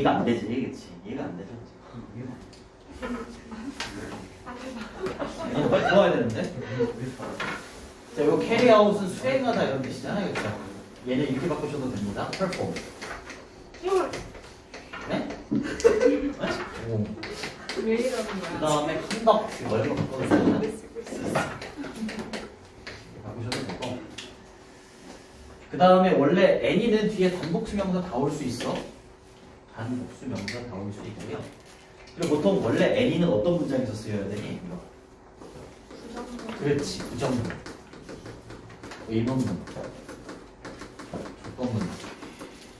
이해가 안 되지, 그치? 이해가 안 되죠. 이거 빨리 들어와야 되는데. 자, 이거 캐리아웃은 수행하다 이런 뜻이잖아요, 그렇죠? 얘는 이렇게 바꾸셔도 됩니다. perform. 네? 오. 왜 이러는 그 거야? 다음에 conduct 이걸로 바꿔주시면 바꾸셔도 되고. 그 다음에 원래 any는 뒤에 단복수명사 다 올 수 있어. 단복수명사 다 올 수 있고요. 그리고 보통 원래 any는 어떤 문장에서 쓰여야 되니? 그렇지, 부정문, 의문문, 조건문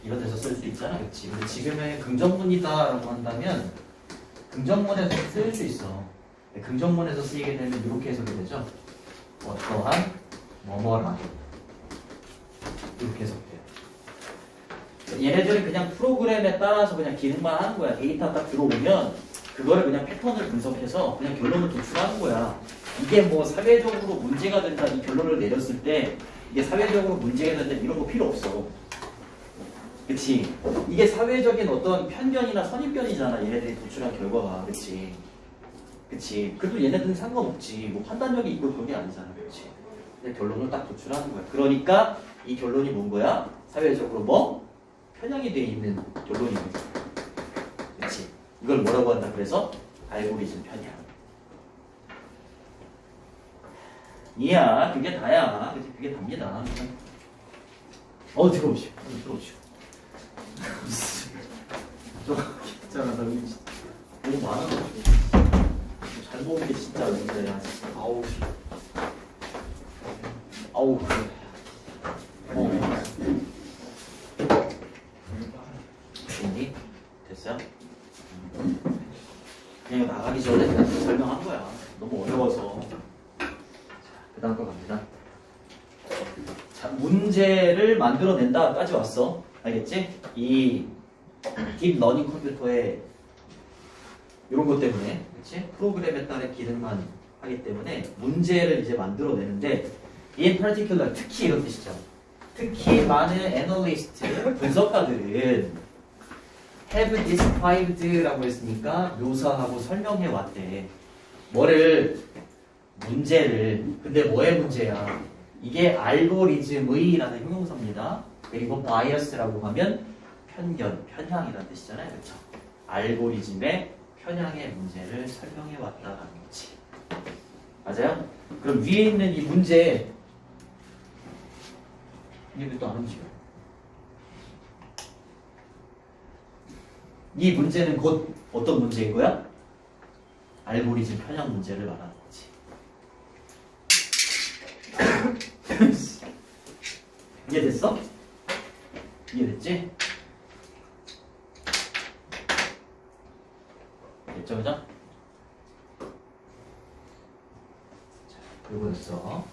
이런 데서 쓸 수 있잖아, 그렇지? 근데 지금은 긍정문이다라고 한다면 긍정문에서 쓰일 수 있어. 긍정문에서 쓰이게 되면 이렇게 해석이 되죠. 어떠한 뭐뭐라 이렇게 해석돼요. 얘네들은 그냥 프로그램에 따라서 그냥 기능만 하는 거야. 데이터 딱 들어오면 그거를 그냥 패턴을 분석해서 그냥 결론을 도출하는 거야. 이게 뭐 사회적으로 문제가 된다 이 결론을 내렸을 때 이게 사회적으로 문제가 된다 이런 거 필요 없어. 그치? 이게 사회적인 어떤 편견이나 선입견이잖아. 얘네들이 도출한 결과가. 그치? 그치? 그래도 얘네들은 상관없지. 뭐 판단력이 있고 그런 게 아니잖아. 그치? 근데 결론을 딱 도출하는 거야. 그러니까 이 결론이 뭔 거야? 사회적으로 뭐? 편향이 돼 있는 결론인 거지. 그치? 이걸 뭐라고 한다? 그래서 알고리즘 편향. 이야, 그게 다야. 그치? 그게 답니다. 들어오시오. 들어오시오. 진짜 나 여기 너무 많아가지고 잘 먹은 게 진짜 문제야. 아우 그래. 됐니? 됐어요? 그냥 이거 나가기 전에 그냥 설명한 거야. 너무 어려워서. 그 다음 거 갑니다. 자, 문제를 만들어낸다까지 왔어. 알겠지? 이 딥러닝 컴퓨터의 이런 것 때문에, 그치? 프로그램에 따른 기능만 하기 때문에 문제를 이제 만들어내는데, in particular, 특히 이런 뜻이죠. 특히 많은 애널리스트, 분석가들은 have described라고 했으니까 묘사하고 설명해 왔대. 뭐를? 문제를. 근데 뭐의 문제야? 이게 알고리즘의라는 형용사입니다. 그리고 bias라고 하면 편견, 편향이라는 뜻이잖아요. 그렇죠? 알고리즘의 편향의 문제를 설명해 왔다라는 거지. 맞아요? 그럼 위에 있는 이 문제 이게 왜 또 안 움직여? 이 문제는 곧 어떤 문제인 거야? 알고리즘 편향 문제를 말하는 거지. 이해됐어? 이해됐지? 됐죠, 그죠? 자, 요거였어.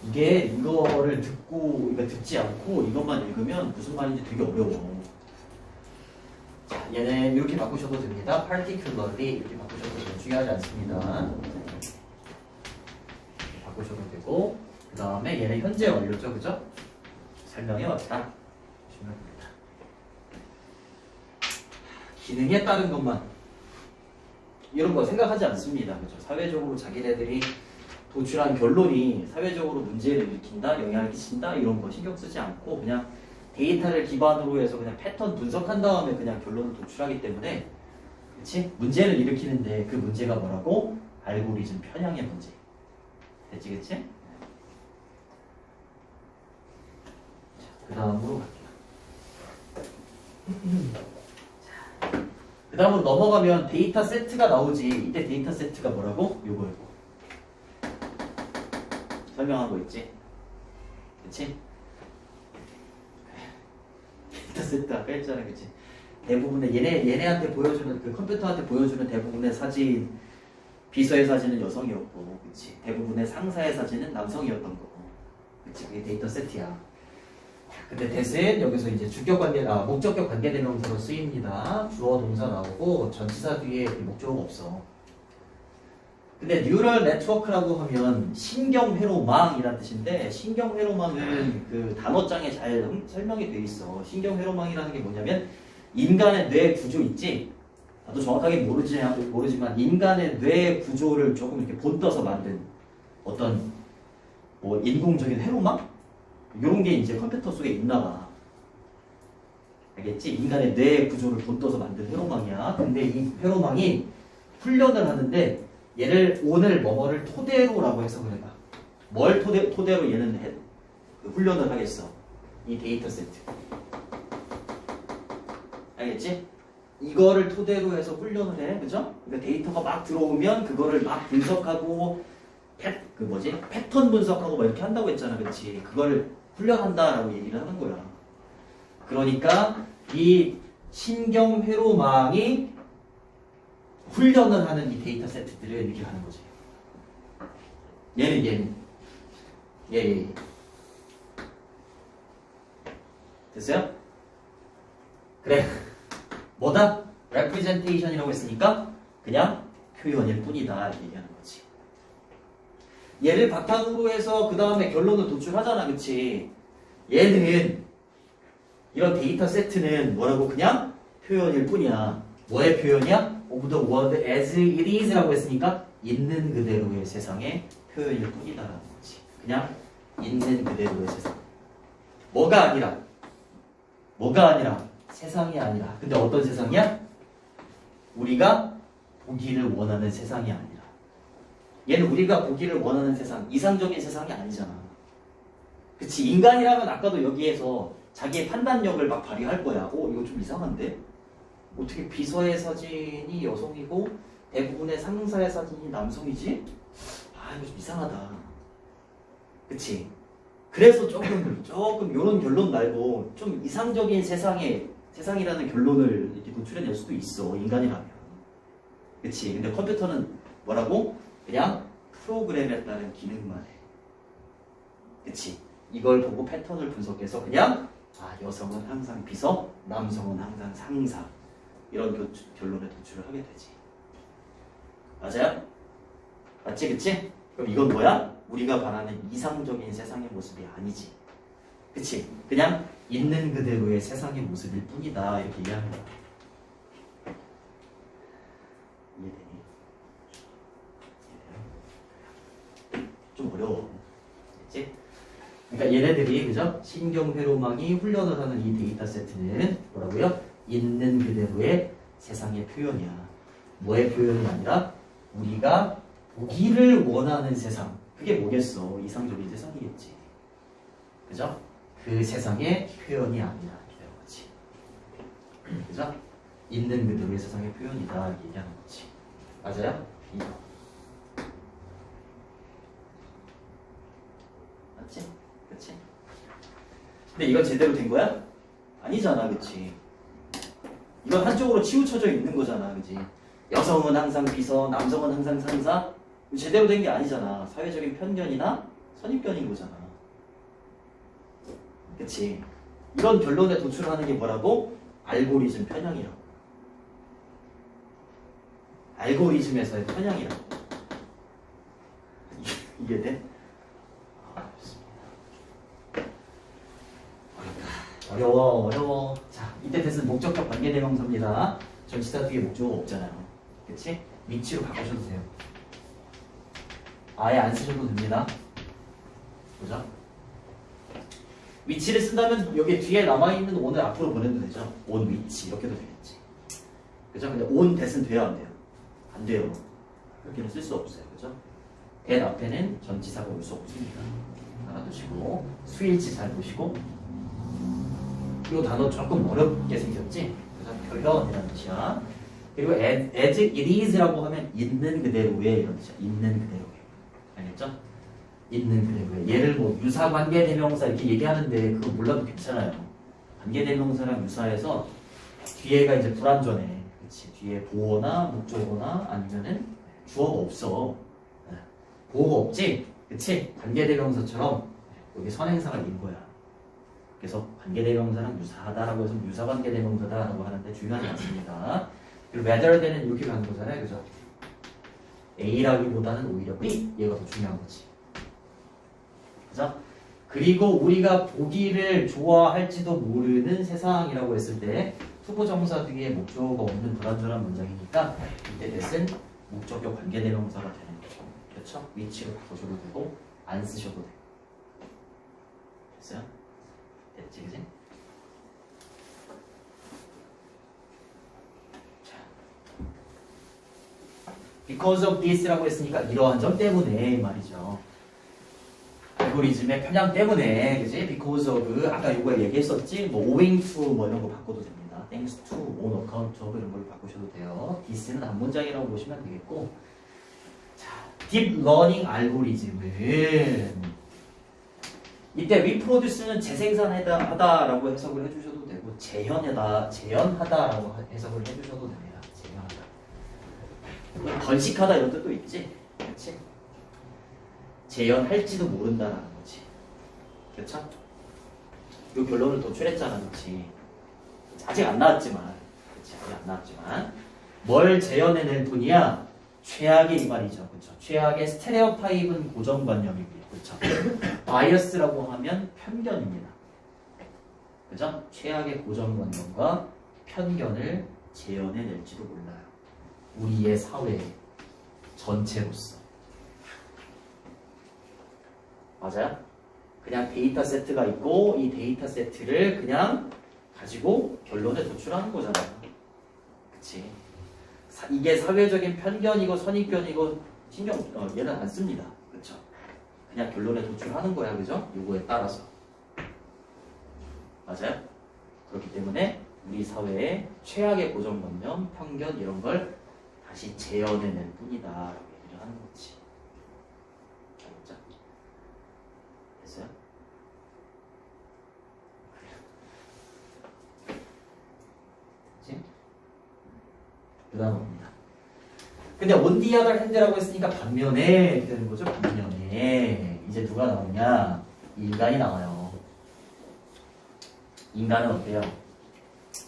이게 이거를 듣지 않고 이것만 읽으면 무슨 말인지 되게 어려워. 자, 얘는 이렇게 바꾸셔도 됩니다. particularly 이렇게 바꾸셔도 돼요. 중요하지 않습니다. 바꾸셔도 되고, 그 다음에 얘는 현재 완료죠, 그죠? 설명해 왔다. 보시면 됩니다. 기능에 따른 것만 이런 거 생각하지 않습니다, 그죠? 사회적으로 자기네들이 도출한 결론이 사회적으로 문제를 일으킨다, 영향을 끼친다 이런 거 신경 쓰지 않고 그냥 데이터를 기반으로 해서 그냥 패턴 분석한 다음에 그냥 결론을 도출하기 때문에, 그치? 문제를 일으키는데 그 문제가 뭐라고? 알고리즘 편향의 문제. 됐지, 그치? 자, 그 다음으로 갈게요. 그 다음으로 넘어가면 데이터 세트가 나오지. 이때 데이터 세트가 뭐라고? 요거. 설명하고 있지? 그치? 데이터 세트 아까 했잖아, 그치? 대부분의 얘네한테 보여주는, 그 컴퓨터한테 보여주는 대부분의 사진, 비서의 사진은 여성이었고, 그치? 대부분의 상사의 사진은 남성이었던 거고, 그치? 그게 데이터 세트야. 근데 대신 여기서 이제 목적격 관계대명사로 쓰입니다. 주어 동사 나오고 전치사 뒤에 목적어가 없어. 근데 뉴럴 네트워크라고 하면 신경회로망이라는 뜻인데 신경회로망은 그 단어장에 잘 설명이 돼 있어. 신경회로망이라는 게 뭐냐면 인간의 뇌 구조 있지? 나도 정확하게 모르지만 인간의 뇌 구조를 조금 이렇게 본떠서 만든 어떤 뭐 인공적인 회로망? 이런 게 이제 컴퓨터 속에 있나 봐. 알겠지? 인간의 뇌 구조를 본떠서 만든 회로망이야. 근데 이 회로망이 훈련을 하는데 얘를 오늘 뭐뭐를 토대로라고 해석을 해봐. 뭘 토대로 얘는 훈련을 하겠어. 이 데이터 세트. 알겠지? 이거를 토대로 해서 훈련을 해. 그죠? 그러니까 데이터가 막 들어오면 그거를 막 분석하고 패턴 분석하고 막 이렇게 한다고 했잖아. 그렇지? 그걸 훈련한다라고 얘기를 하는 거야. 그러니까 이 신경회로망이 훈련을 하는 이 데이터 세트들을 이렇게 하는 거지. 얘는. 예. 됐어요? 그래. 뭐다? representation이라고 했으니까 그냥 표현일 뿐이다 이렇게 얘기하는 거지. 얘를 바탕으로 해서 그 다음에 결론을 도출하잖아. 그치? 얘는 이런 데이터 세트는 뭐라고 그냥 표현일 뿐이야. 뭐의 표현이야? of the world as it is라고 했으니까 있는 그대로의 세상의 표현일 뿐이다라는 거지. 그냥 있는 그대로의 세상. 뭐가 아니라 세상이 아니라. 근데 어떤 세상이야? 우리가 보기를 원하는 세상이 아니라. 얘는 우리가 보기를 원하는 세상, 이상적인 세상이 아니잖아. 그치? 인간이라면 아까도 여기에서 자기의 판단력을 막 발휘할 거야. 이거 좀 이상한데? 어떻게 비서의 사진이 여성이고 대부분의 상사의 사진이 남성이지? 이거 좀 이상하다. 그치? 그래서 조금 요런 결론 말고 좀 이상적인 세상이라는 결론을 이렇게 도출해낼 수도 있어. 인간이라면. 그치? 근데 컴퓨터는 뭐라고? 그냥 프로그램에 따른 기능만 해. 그치? 이걸 보고 패턴을 분석해서 그냥 여성은 항상 비서, 남성은 항상 상사. 이런 결론에 도출을 하게 되지. 맞아요? 맞지? 그치? 그럼 이건 뭐야? 우리가 바라는 이상적인 세상의 모습이 아니지. 그치? 그냥 있는 그대로의 세상의 모습일 뿐이다. 이렇게 얘기하는 거야. 이해되니? 좀 어려워. 그치? 그러니까 얘네들이, 그죠? 신경회로망이 훈련을 하는 이 데이터 세트는 뭐라고요? 있는 그대로의 세상의 표현이야. 뭐의 표현이 아니라 우리가 보기를 원하는 세상. 그게 뭐겠어? 이상적인 세상이겠지. 그죠? 그 세상의 표현이 아니라 이런 거지. 그죠? 있는 그대로의 세상의 표현이다 이렇게 얘기하는 거지. 맞아요? 이거. 맞지? 그치? 근데 이건 제대로 된 거야? 아니잖아. 그치? 이건 한쪽으로 치우쳐져 있는 거잖아. 그치? 여성은 항상 비서, 남성은 항상 상사. 제대로 된 게 아니잖아. 사회적인 편견이나 선입견인 거잖아. 그치? 이런 결론에 도출하는 게 뭐라고? 알고리즘 편향이라고. 알고리즘에서의 편향이라고. 이게 돼? 어려워. 자, 이때 됐은 목적격 관계대명사입니다. 전치사 뒤에 목적어 없잖아요. 그치? 위치로 바꾸셔도 돼요. 아예 안 쓰셔도 됩니다. 보자. 위치를 쓴다면 여기 뒤에 남아있는 on을 앞으로 보내도 되죠. on 위치 이렇게도 되겠지. 그죠? 근데 on that은 돼요 안 돼요? 안 돼요. 그렇게는 쓸 수 없어요. 그죠? that 앞에는 전치사가 올 수 없습니다. 알아두시고 수일치 잘 보시고 이 단어 조금 어렵게 생겼지? 그래서 표현이라는 뜻이야. 그리고 as it is라고 하면 있는 그대로의 이런 뜻이야. 있는 그대로의. 알겠죠? 있는 그대로의. 얘를 뭐 유사관계대명사 이렇게 얘기하는데 그거 몰라도 괜찮아요. 관계대명사랑 유사해서 뒤에가 이제 불완전해. 그치? 뒤에 보어나 목적어나 아니면은 주어가 없어. 보어가 없지? 그치? 관계대명사처럼 여기 선행사가 있는 거야. 그래서 관계대명사랑 유사하다라고 해서 유사관계대명사다라고 하는데 중요하지 않습니다. 그리고 rather than은 이렇게 가는 거잖아요. 그죠? A라기보다는 오히려 B. 얘가 더 중요한 거지. 그죠? 그리고 우리가 보기를 좋아할지도 모르는 세상이라고 했을 때 투부정사 뒤에 목적어가 없는 불완전한 문장이니까 이때 that은 목적격 관계대명사가 되는 거죠. 그렇죠? 위치로 바꿔줘도 되고 안 쓰셔도 돼요. 됐어요? 됐지, 그지? 자, because of this라고 했으니까 이러한 점 때문에 말이죠. 알고리즘의 편향 때문에, 그지? because of, 아까 요거에 얘기했었지? 뭐 owing to 뭐 이런 거 바꿔도 됩니다. thanks to, on account of 이런 걸 바꾸셔도 돼요. this는 한 문장이라고 보시면 되겠고, 자, deep learning 알고리즘은 이때 reproduce는 재생산하다라고 해석을 해주셔도 되고 재현하다라고 해석을 해주셔도 됩니다. 재현하다. 번식하다 이런 뜻도 있지, 그렇지? 재현할지도 모른다라는 거지, 그렇죠? 요 결론을 도출했잖아, 그렇지? 아직 안 나왔지만, 그렇지? 아직 안 나왔지만 뭘 재현해낼 뿐이야? 최악의 이 말이죠, 그렇죠? 최악의 스테레오타입은 고정관념이고요. 그렇죠? 바이어스라고 하면 편견입니다. 그죠? 최악의 고정관념과 편견을 재현해낼지도 몰라요. 우리의 사회 전체로서. 맞아요? 그냥 데이터 세트가 있고 이 데이터 세트를 그냥 가지고 결론에 도출하는 거잖아요. 그치? 이게 사회적인 편견이고 선입견이고 얘는 안 씁니다. 그쵸? 그냥 결론에 도출하는 거야, 그죠? 요거에 따라서. 맞아요? 그렇기 때문에 우리 사회의 최악의 고정관념, 편견 이런 걸 다시 재현해낼 뿐이다 라고 얘기를 하는 거지. 알겠죠? 됐어요? 그치? 그 다음 옵니다. 근데 on the other hand라고 했으니까 반면에 이렇게 되는 거죠. 반면에 이제 누가 나오냐? 인간이 나와요. 인간은 어때요?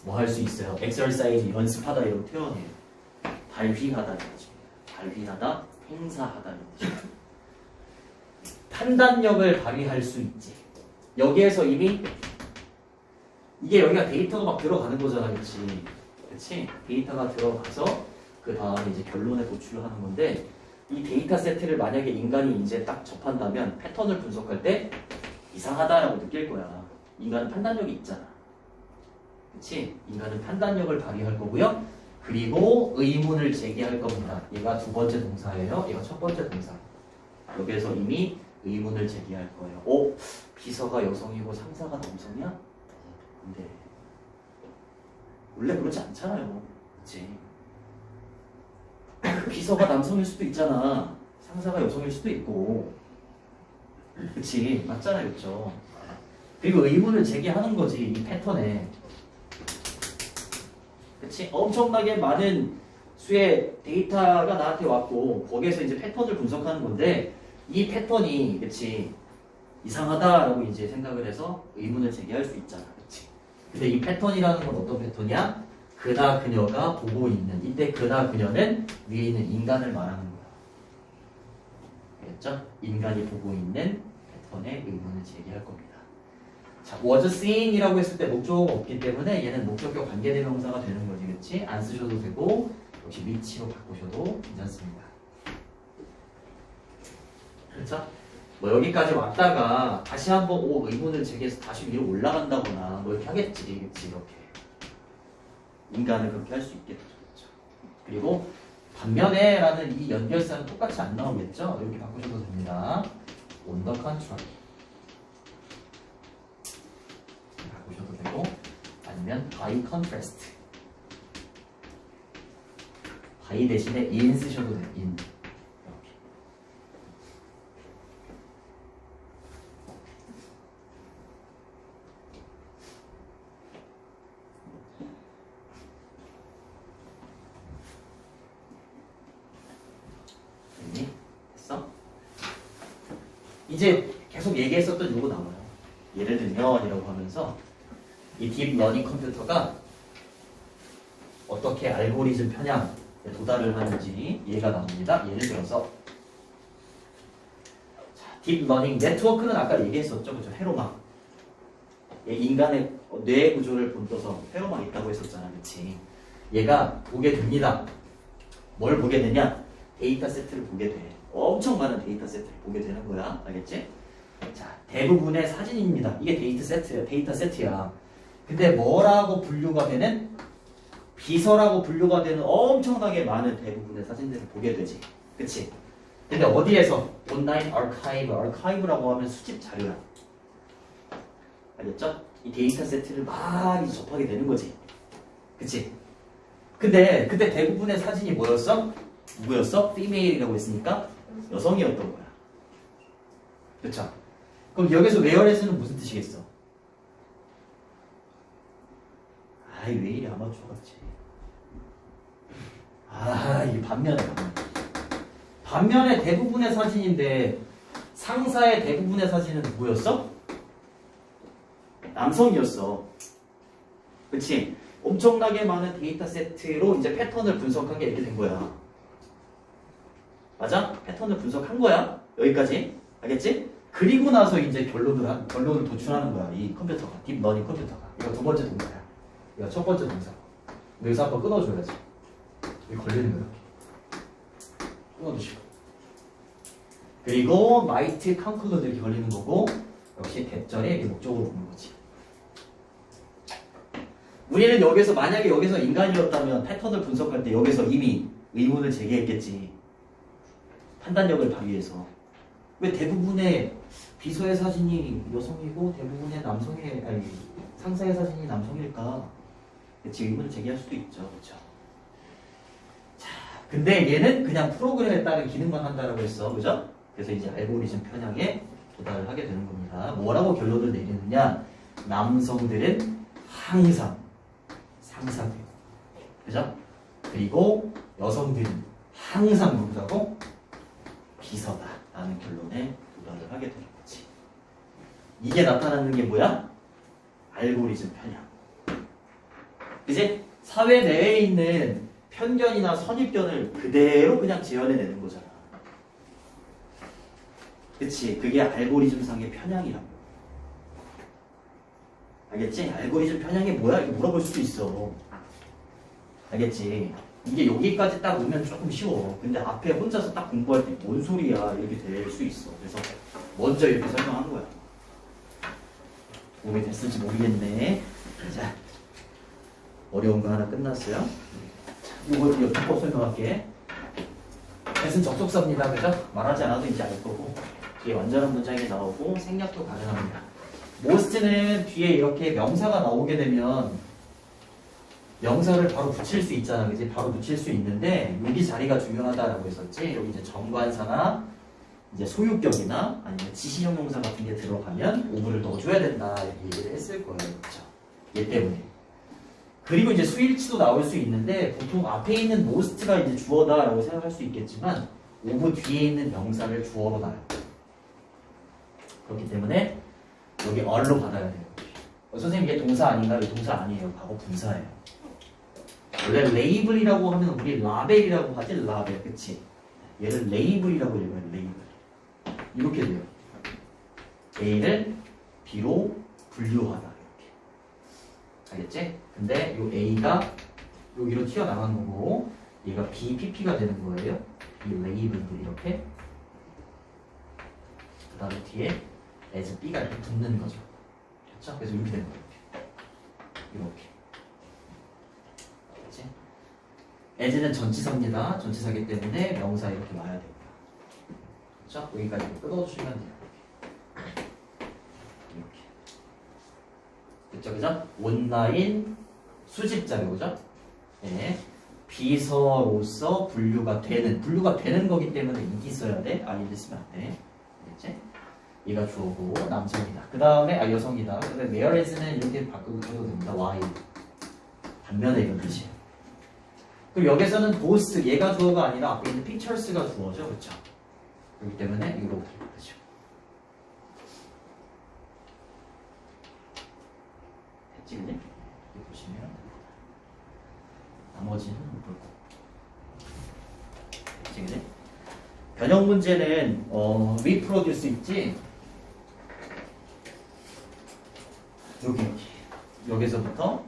뭐 할 수 있어요? exercise 연습하다 이런 표현이에요. 발휘하다는 거죠. 발휘하다, 행사하다는 거죠. 판단력을 발휘할 수 있지. 여기에서 이미 이게 여기가 데이터가 막 들어가는 거잖아, 그렇지? 그렇지? 데이터가 들어가서 그 다음에 이제 결론에 도출을 하는 건데 이 데이터 세트를 만약에 인간이 이제 딱 접한다면 패턴을 분석할 때 이상하다라고 느낄 거야. 인간은 판단력이 있잖아. 그치? 인간은 판단력을 발휘할 거고요. 그리고 의문을 제기할 겁니다. 얘가 두 번째 동사예요. 얘가 첫 번째 동사. 여기에서 이미 의문을 제기할 거예요. 비서가 여성이고 상사가 남성이야? 근데 원래 그렇지 않잖아요. 그치? 비서가 남성일 수도 있잖아. 상사가 여성일 수도 있고. 그치? 맞잖아요. 그쵸? 그리고 의문을 제기하는 거지. 이 패턴에. 그치? 엄청나게 많은 수의 데이터가 나한테 왔고 거기에서 이제 패턴을 분석하는 건데 이 패턴이 그치? 이상하다라고 이제 생각을 해서 의문을 제기할 수 있잖아. 그치? 근데 이 패턴이라는 건 어떤 패턴이야? 그나 그녀가 보고 있는 이때 그나 그녀는 위에 있는 인간을 말하는 거야. 알겠죠? 인간이 보고 있는 패턴에 의문을 제기할 겁니다. 자, was seeing이라고 했을 때 목적어가 없기 때문에 얘는 목적격 관계대명사가 되는 거지, 그렇지? 안 쓰셔도 되고 역시 위치로 바꾸셔도 괜찮습니다. 그렇죠? 뭐 여기까지 왔다가 다시 한번 의문을 제기해서 다시 위로 올라간다거나 뭐 이렇게 하겠지, 그렇지? 이렇게. 인간을 그렇게 할 수 있겠죠. 그리고 반면에 라는 이 연결사는 똑같이 안 나오겠죠? 이렇게 바꾸셔도 됩니다. on the contrary 바꾸셔도 되고 아니면 by contrast by 대신에 in 쓰셔도 돼요. in 이제 계속 얘기했었던 요거 나와요. 예를 들면 이라고 하면서 이 딥러닝 컴퓨터가 어떻게 알고리즘 편향, 도달을 하는지 얘가 나옵니다. 예를 들어서 딥러닝 네트워크는 아까 얘기했었죠. 그죠? 회로막. 인간의 뇌 구조를 본떠서 회로막 있다고 했었잖아. 그치? 얘가 보게 됩니다. 뭘 보게 되냐? 데이터 세트를 보게 돼. 엄청 많은 데이터 세트를 보게 되는 거야. 알겠지? 자, 대부분의 사진입니다. 이게 데이터 세트야. 근데 뭐라고 분류가 되는? 비서라고 분류가 되는 엄청나게 많은 대부분의 사진들을 보게 되지. 그치? 근데 어디에서? 온라인 아카이브라고 하면 수집 자료야. 알겠죠? 이 데이터 세트를 막 이제 접하게 되는 거지. 그치? 근데 그때 대부분의 사진이 뭐였어? 누구였어? 피메일이라고 했으니까 여성이었던 거야. 그쵸? 그럼 여기서 웨어레스는 무슨 뜻이겠어? 아이 왜 이리 아마추어 같지? 이 반면에 대부분의 사진인데 상사의 대부분의 사진은 누구였어? 남성이었어. 그치? 엄청나게 많은 데이터 세트로 이제 패턴을 분석한 게 이렇게 된 거야. 맞아? 패턴을 분석한 거야. 여기까지. 알겠지? 그리고 나서 이제 결론을 도출하는 거야. 이 컴퓨터가. 딥러닝 컴퓨터가. 이거 두 번째 동사야. 이거 첫 번째 동사. 여기서 한번 끊어줘야지. 여기 걸리는 거야. 끊어주시고. 그리고 might conclude 이렇게 걸리는 거고 역시 대절의 목적으로 보는 거지. 우리는 만약에 여기서 인간이었다면 패턴을 분석할 때 여기서 이미 의문을 제기했겠지. 판단력을 발휘해서. 왜 대부분의 비서의 사진이 여성이고 대부분의 상사의 사진이 남성일까? 그치, 의문을 제기할 수도 있죠. 그렇죠? 자, 근데 얘는 그냥 프로그램에 따른 기능만 한다라고 했어. 그죠? 그래서 이제 알고리즘 편향에 도달을 하게 되는 겁니다. 뭐라고 결론을 내리느냐? 남성들은 항상 상사돼요. 그죠? 그리고 여성들은 항상 누구라고? 비서다. 라는 결론에 도달을 하게 되는 거지. 이게 나타나는 게 뭐야? 알고리즘 편향. 그지? 사회 내에 있는 편견이나 선입견을 그대로 그냥 재현해내는 거잖아. 그치? 그게 알고리즘상의 편향이라고. 알겠지? 알고리즘 편향이 뭐야? 이렇게 물어볼 수도 있어. 알겠지? 이게 여기까지 딱 오면 조금 쉬워. 근데 앞에 혼자서 딱 공부할 때 뭔 소리야? 이렇게 될 수 있어. 그래서 먼저 이렇게 설명한 거야. 도움이 됐을지 모르겠네. 자, 어려운 거 하나 끝났어요. 자, 이거 뒷법 설명할게. S는 접속사입니다. 그죠? 말하지 않아도 이제 알 거고. 뒤에 완전한 문장이 나오고 생략도 가능합니다. most는 뒤에 이렇게 명사가 나오게 되면 명사를 바로 붙일 수 있잖아. 그지? 바로 붙일 수 있는데 여기 자리가 중요하다라고 했었지. 여기 이제 정관사나 이제 소유격이나 아니면 지시형용사 같은 게 들어가면 오브를 넣어줘야 된다 이렇게 얘기를 했을 거예요. 그렇죠? 얘 때문에. 그리고 이제 수일치도 나올 수 있는데 보통 앞에 있는 most가 이제 주어다라고 생각할 수 있겠지만 오브 뒤에 있는 명사를 주어로 놔요. 그렇기 때문에 여기 얼로 받아야 돼요. 선생님 이게 동사 아닌가요? 동사 아니에요. 과거 분사예요. 원래 레이블이라고 하면 우리 라벨이라고 하지. 라벨. 그치? 얘를 레이블이라고 읽어요. 레이블. 이렇게 돼요. A를 B로 분류하다. 이렇게. 알겠지? 근데 이 A가 여기로 튀어나간 거고 얘가 B, PP가 되는 거예요. 이 레이블들 이렇게. 그 다음에 뒤에 as B가 이렇게 붙는 거죠. 그렇죠? 그래서 이렇게 되는 거예요. 이렇게. 알겠지? as는 전치사입니다. 전치사기 때문에 명사 이렇게 와야 됩니다. 그렇죠? 여기까지 끊어주시면 돼요. 이렇게. 그쵸, 그죠? 온라인 수집 자료, 그죠? 네. 비서로서 분류가 되는 거기 때문에 이기 써야 돼. 아이를 쓰면 안 돼. 알겠지? 얘가 주어고 남성이다. 그 다음에 여성이다. 그 다음에 whereas는 이렇게 바꿔도 됩니다. y. 반면에 이런 뜻이에요. 그리고 여기서는 both 얘가 주어가 아니라 앞에 있는 pictures가 주어죠. 그렇죠? 그렇기 때문에 이렇게 되죠. 됐지, 그지? 이렇게 보시면 나머지는 못 볼 거고. 변형 문제는 reproduce 있지? 여기서부터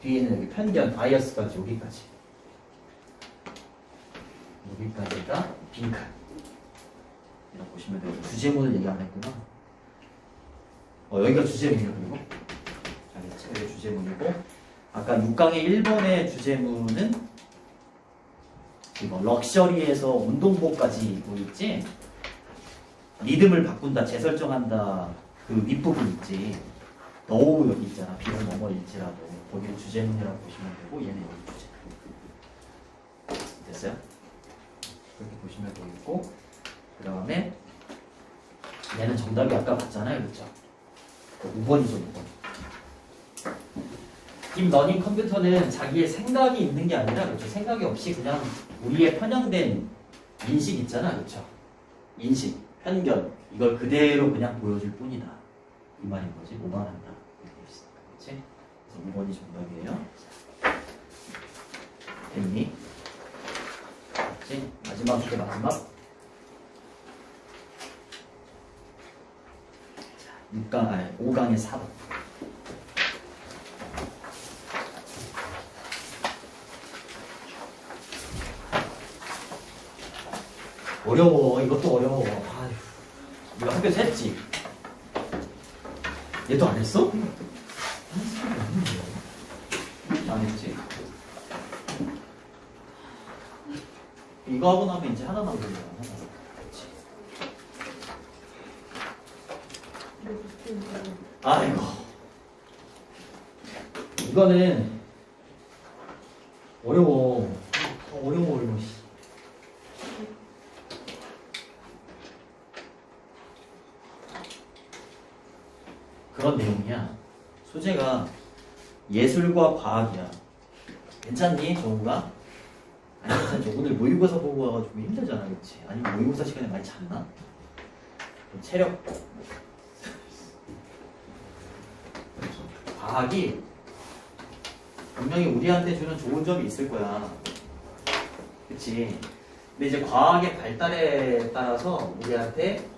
뒤에는 여기 편견, 바이어스까지 여기까지가 빈칸. 이렇게 보시면 돼요. 주제문을 얘기 안 했구나. 여기가 주제문이에요. 그리고 알겠지? 여기 주제문이고 아까 6강의 1번의 주제문은 이거 럭셔리에서 운동복까지 보이지? 리듬을 바꾼다, 재설정한다. 그 윗부분 있지. 너우 여기 있잖아. 비를 넘어일지라도 거기를 주제문이라고 보시면 되고 얘는 여기 주제문. 됐어요? 그렇게 보시면 되겠고 그 다음에 얘는 정답이 아까 봤잖아요. 그렇죠? 5번이죠. 5번. 딥러닝 컴퓨터는 자기의 생각이 있는 게 아니라 그렇죠? 생각이 없이 그냥 우리의 편향된 인식 있잖아. 그렇죠? 인식, 편견 이걸 그대로 그냥 보여줄 뿐이다. 이 말인 거지. 오만한다. 그렇지? 그래서 5번이 정답이에요. 됐니? 그렇지? 마지막 이게 마지막. 5강의 4번. 어려워. 이것도 어려워. 아휴. 이거 학교에서 했지? 얘도 안 했어? 안 했지? 이거 하고 나면 이제 하나 남은 거야. 아이고. 이거는 어려워. 어려워. 그런 내용이야. 소재가 예술과 과학이야. 괜찮니? 정우가? 아니 괜찮지. 오늘 모의고사 보고 와가지고 힘들잖아. 그렇지? 아니면 모의고사 시간에 많이 잤나? 체력 과학이 분명히 우리한테 주는 좋은 점이 있을 거야. 그치? 근데 이제 과학의 발달에 따라서 우리한테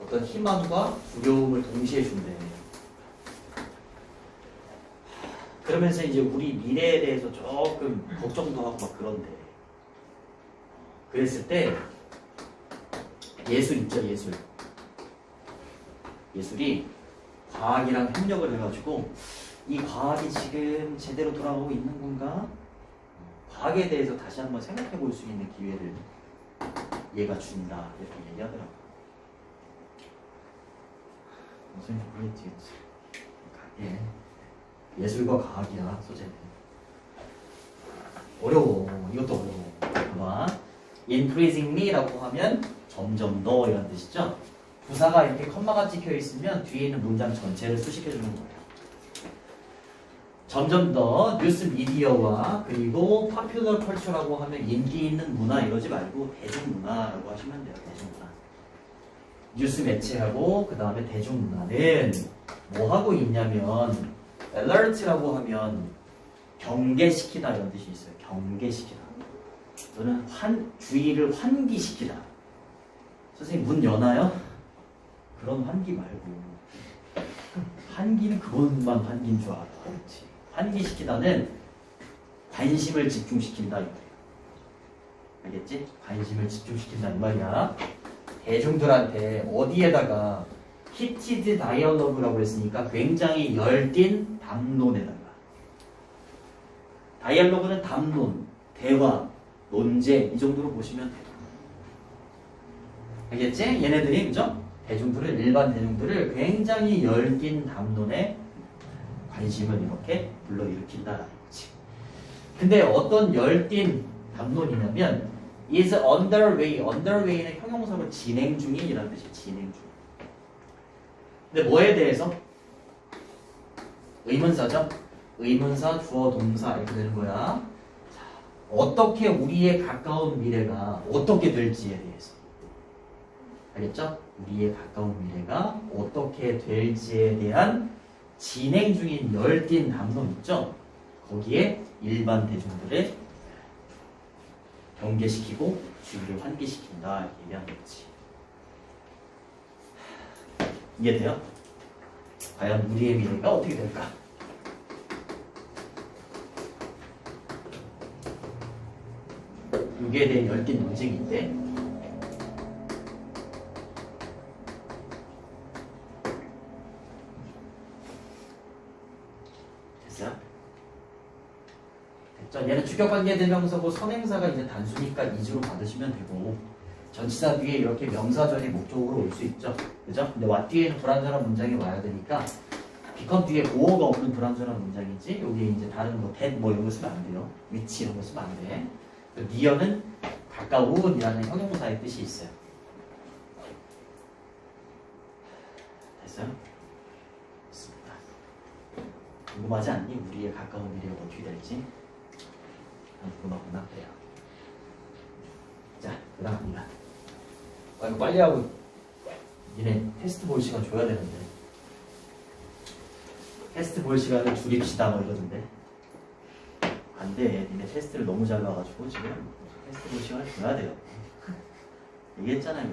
어떤 희망과 두려움을 동시에 준대. 그러면서 이제 우리 미래에 대해서 조금 걱정도 하고 막 그런데. 그랬을 때 예술 있죠, 예술. 예술이 과학이랑 협력을 해가지고 이 과학이 지금 제대로 돌아가고 있는 건가? 과학에 대해서 다시 한번 생각해 볼 수 있는 기회를 얘가 준다. 이렇게 얘기하더라고. 무슨 모르겠지. 예. 예술과 과학이야, 소재는. 어려워. 이것도 어려워. 봐봐. increasingly 라고 하면 점점 더 이런 뜻이죠. 부사가 이렇게 컴마가 찍혀 있으면 뒤에 있는 문장 전체를 수식해 주는 거예요. 점점 더 뉴스 미디어와 그리고 파퓰러 컬처라고 하면 인기 있는 문화 이러지 말고 대중문화라고 하시면 돼요. 대중문화. 뉴스 매체하고 그 다음에 대중문화는 뭐 하고 있냐면 alert라고 하면 경계시키다 이런 뜻이 있어요. 경계시키다. 또는 주의를 환기시키다. 선생님 문 여나요? 그런 환기 말고 환기는 그것만 환기인 줄 알아. 그렇지. 환기시키다는 관심을 집중시킨다 이 말이야. 알겠지? 관심을 집중시킨다 이 말이야. 대중들한테 어디에다가 히티드 다이얼로그라고 했으니까 굉장히 열띤 담론에다가 다이얼로그는 담론, 대화, 논제 이 정도로 보시면 돼요. 알겠지? 얘네들이 그죠? 대중들을 일반 대중들을 굉장히 열띤 담론에 관심을 이렇게 불러일으킨다라는 거지. 근데 어떤 열띤 담론이냐면 is underway. underway는 형용사로 진행 중인이라는 뜻이에요. 진행 중. 근데 뭐에 대해서? 의문사죠? 의문사, 주어, 동사 이렇게 되는 거야. 자, 어떻게 우리의 가까운 미래가 어떻게 될지에 대해서. 알겠죠? 우리의 가까운 미래가 어떻게 될지에 대한 진행 중인 열띤 담론 있죠? 거기에 일반 대중들의 경계시키고 주의를 환기시킨다 이렇게 얘기하는 거지. 이해돼요? 과연 우리의 미래가 어떻게 될까? 여기에 대해 열띤 논쟁이 있대. 됐어요? 됐죠? 얘는 주격관계대명사고 선행사가 이제 단수니까 이주로 받으시면 되고 전치사 뒤에 이렇게 명사절이 목적으로 올 수 있죠. 그죠? 근데 what 뒤에는 불완전한 문장이 와야 되니까 become 뒤에 보어가 없는 불완전한 문장이지 여기에 이제 다른 거 that 뭐 이런 거 쓰면 안 돼요. 위치 이런 거 쓰면 안 돼. near는 가까운이라는 형용사의 뜻이 있어요. 됐어요? 됐습니다. 궁금하지 않니? 우리의 가까운 미래가 어떻게 될지? 궁금하구나. 그래요. 자, 그 다음입니다. 이거 빨리 하고 니네 테스트 볼 시간 줘야 되는데 테스트 볼 시간을 줄입시다 뭐 이러던데 안 돼. 니네 테스트를 너무 잘 봐가지고 지금 테스트 볼 시간을 줘야 돼요. 얘기했잖아요.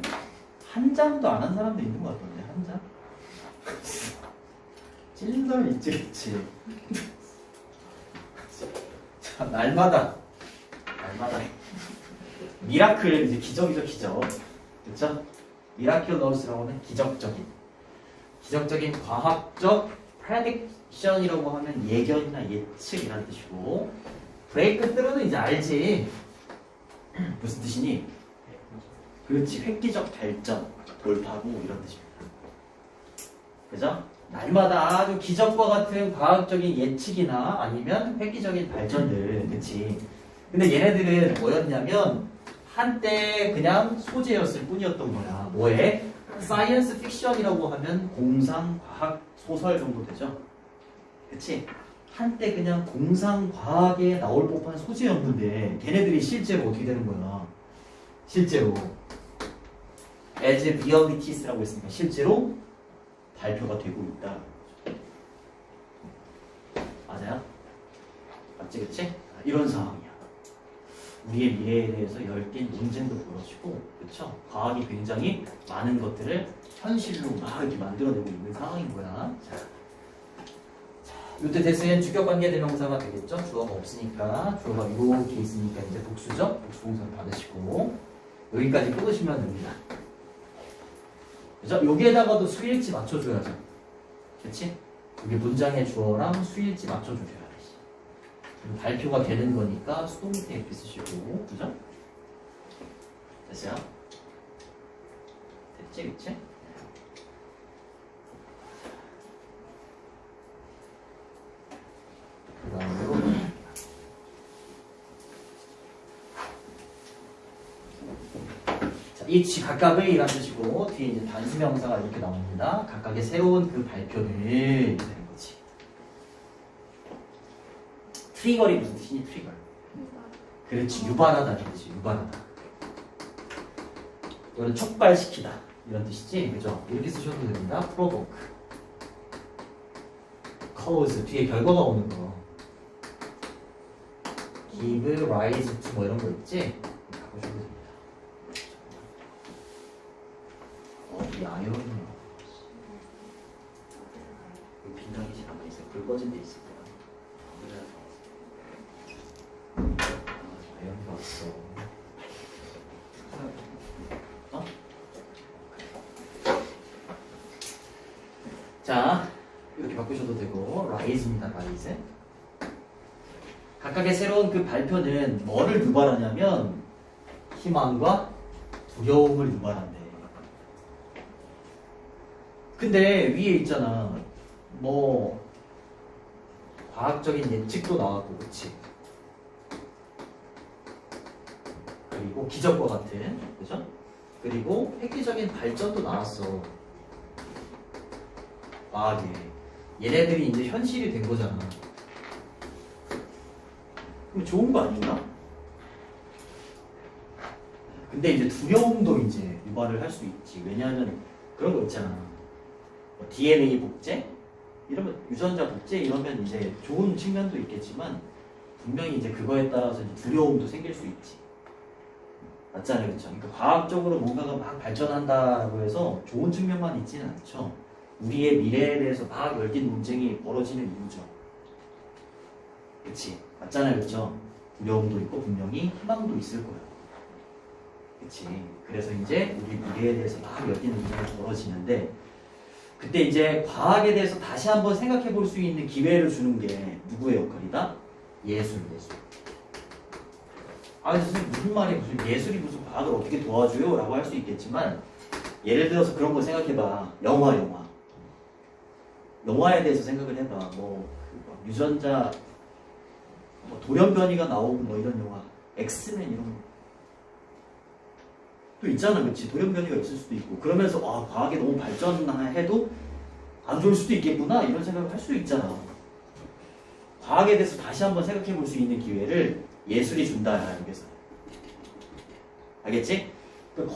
한 장도 안 한 사람도 있는 것 같던데 한 장? 찔린 사람이 있지 그치? 자, 날마다 미라클 이제 기적이죠 기적. 그쵸? 미라큘러스라고 하는 기적적인 과학적 프레딕션이라고 하면 예견이나 예측이라는 뜻이고 브레이크 스루는 이제 알지. 무슨 뜻이니? 그렇지. 획기적 발전, 돌파구 이런 뜻입니다. 그죠? 날마다 아주 기적과 같은 과학적인 예측이나 아니면 획기적인 발전들. 그치? 근데 얘네들은 뭐였냐면 한때 그냥 소재였을 뿐이었던 거야. 뭐에? 사이언스 픽션이라고 하면 공상과학 소설 정도 되죠. 그치? 한때 그냥 공상과학에 나올 법한 소재였는데 걔네들이 실제로 어떻게 되는 거야? 실제로 as realities라고 했으니까 실제로 발표가 되고 있다. 맞아요? 맞지 그치? 이런 상황이야. 우리의 미래에 대해서 열띤 논쟁도 벌어지고, 그렇죠? 과학이 굉장히 많은 것들을 현실로 막 이렇게 만들어내고 있는 상황인 거야. 자, 이때 대스엔 주격관계대명사가 되겠죠? 주어가 없으니까 주어가 이렇게 있으니까 이제 복수죠? 복수동사를 받으시고 여기까지 끊으시면 됩니다. 그죠? 여기에다가도 수일치 맞춰줘야죠. 그렇지? 여기 문장의 주어랑 수일치 맞춰줘야 돼. 발표가 되는 거니까 수동 밑에 F 쓰시고, 그죠? 됐어요? 됐지, 그치? 그 다음으로 자, each 각각의 이란 뜻이고 뒤에 이제 단수명사가 이렇게 나옵니다. 각각의 새로운 그 발표를 되는 거지. 트리거리 무슨 뜻이니? 트리거. 그렇지, 유발하다는 뜻이 유발하다. 이거는 촉발시키다 이런 뜻이지, 그죠? 이렇게 쓰셔도 됩니다. provoke, cause 뒤에 결과가 오는 거. give rise to 뭐 이런 거 있지? 가보셔도 됩니다. 이 아이언이요. 이 빈장이 남아 있어요. 불 꺼진 데 있을 거야. 아이언이 왔어. 어? 자, 이렇게 바꾸셔도 되고 rise입니다. rise. 각각의 새로운 그 발표는 뭐를 유발하냐면 희망과 두려움을 유발한대. 근데 위에 있잖아. 뭐 과학적인 예측도 나왔고, 그치? 그리고 기적과 같은, 그죠? 그리고 획기적인 발전도 나왔어. 과학에. 얘네들이 이제 현실이 된 거잖아. 그럼 좋은 거 아닌가? 근데 이제 두려움도 이제 유발을 할 수 있지. 왜냐하면 그런 거 있잖아. 뭐 DNA 복제? 이러면 유전자 복제 이러면 이제 좋은 측면도 있겠지만 분명히 이제 그거에 따라서 이제 두려움도 생길 수 있지. 맞잖아요, 그렇죠? 그러니까 과학적으로 뭔가가 막 발전한다고 해서 좋은 측면만 있지는 않죠. 우리의 미래에 대해서 막 열띤 논쟁이 벌어지는 이유죠. 그렇지? 맞잖아요, 그렇죠? 두려움도 있고 분명히 희망도 있을 거예요. 그렇지? 그래서 이제 우리 미래에 대해서 막 열띤 논쟁이 벌어지는데 그때 이제 과학에 대해서 다시 한번 생각해 볼 수 있는 기회를 주는 게 누구의 역할이다? 예술. 아, 선생님 무슨 말이에요? 무슨 예술이 무슨 과학을 어떻게 도와줘요? 라고 할 수 있겠지만 예를 들어서 그런 거 생각해봐. 영화에 대해서 생각을 해봐. 유전자 돌연변이가 나오고 이런 영화, 엑스맨 이런 거. 또 있잖아, 그렇지? 돌연변이가 있을 수도 있고 그러면서 과학이 너무 발전해도 안 좋을 수도 있겠구나 이런 생각을 할 수 있잖아. 과학에 대해서 다시 한번 생각해 볼 수 있는 기회를 예술이 준다, 여기서. 알겠지?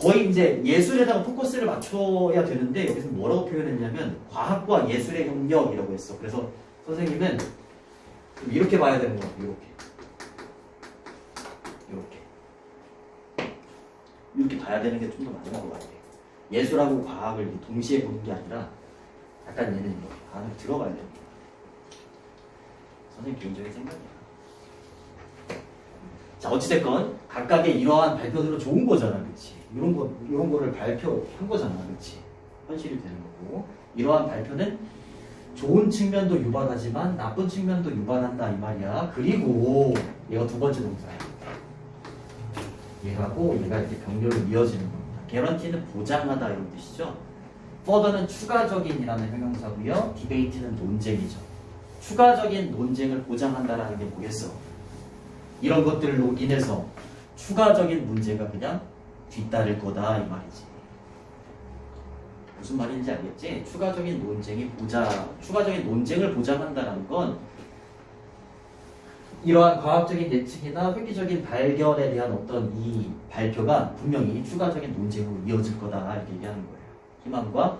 거의 이제 예술에다가 포커스를 맞춰야 되는데 여기서 뭐라고 표현했냐면 과학과 예술의 협력이라고 했어. 그래서 선생님은 이렇게 봐야 되는 것 같아. 이렇게 봐야 되는 게 좀 더 맞는 것 같아. 예술하고 과학을 동시에 보는 게 아니라 약간 얘는 이렇게 안에 들어가야 됩니다. 선생님 개인적인 생각이야. 자, 어찌됐건 각각의 이러한 발표들은 좋은 거잖아, 그렇지? 이런 거를 발표한 거잖아, 그렇지? 현실이 되는 거고 이러한 발표는 좋은 측면도 유발하지만 나쁜 측면도 유발한다 이 말이야. 그리고 얘가 두 번째 동사야. 얘하고 얘가 이렇게 병렬을 이어지는 겁니다. 개런티는 보장하다 이런 뜻이죠. further는 추가적인이라는 형용사고요. debate는 논쟁이죠. 추가적인 논쟁을 보장한다라는 게 뭐겠어? 이런 것들로 인해서 추가적인 문제가 그냥 뒤따를 거다 이 말이지. 무슨 말인지 알겠지? 추가적인 논쟁을 보장한다는 건 이러한 과학적인 예측이나 획기적인 발견에 대한 어떤 이 발표가 분명히 추가적인 논쟁으로 이어질 거다 이렇게 얘기하는 거예요. 희망과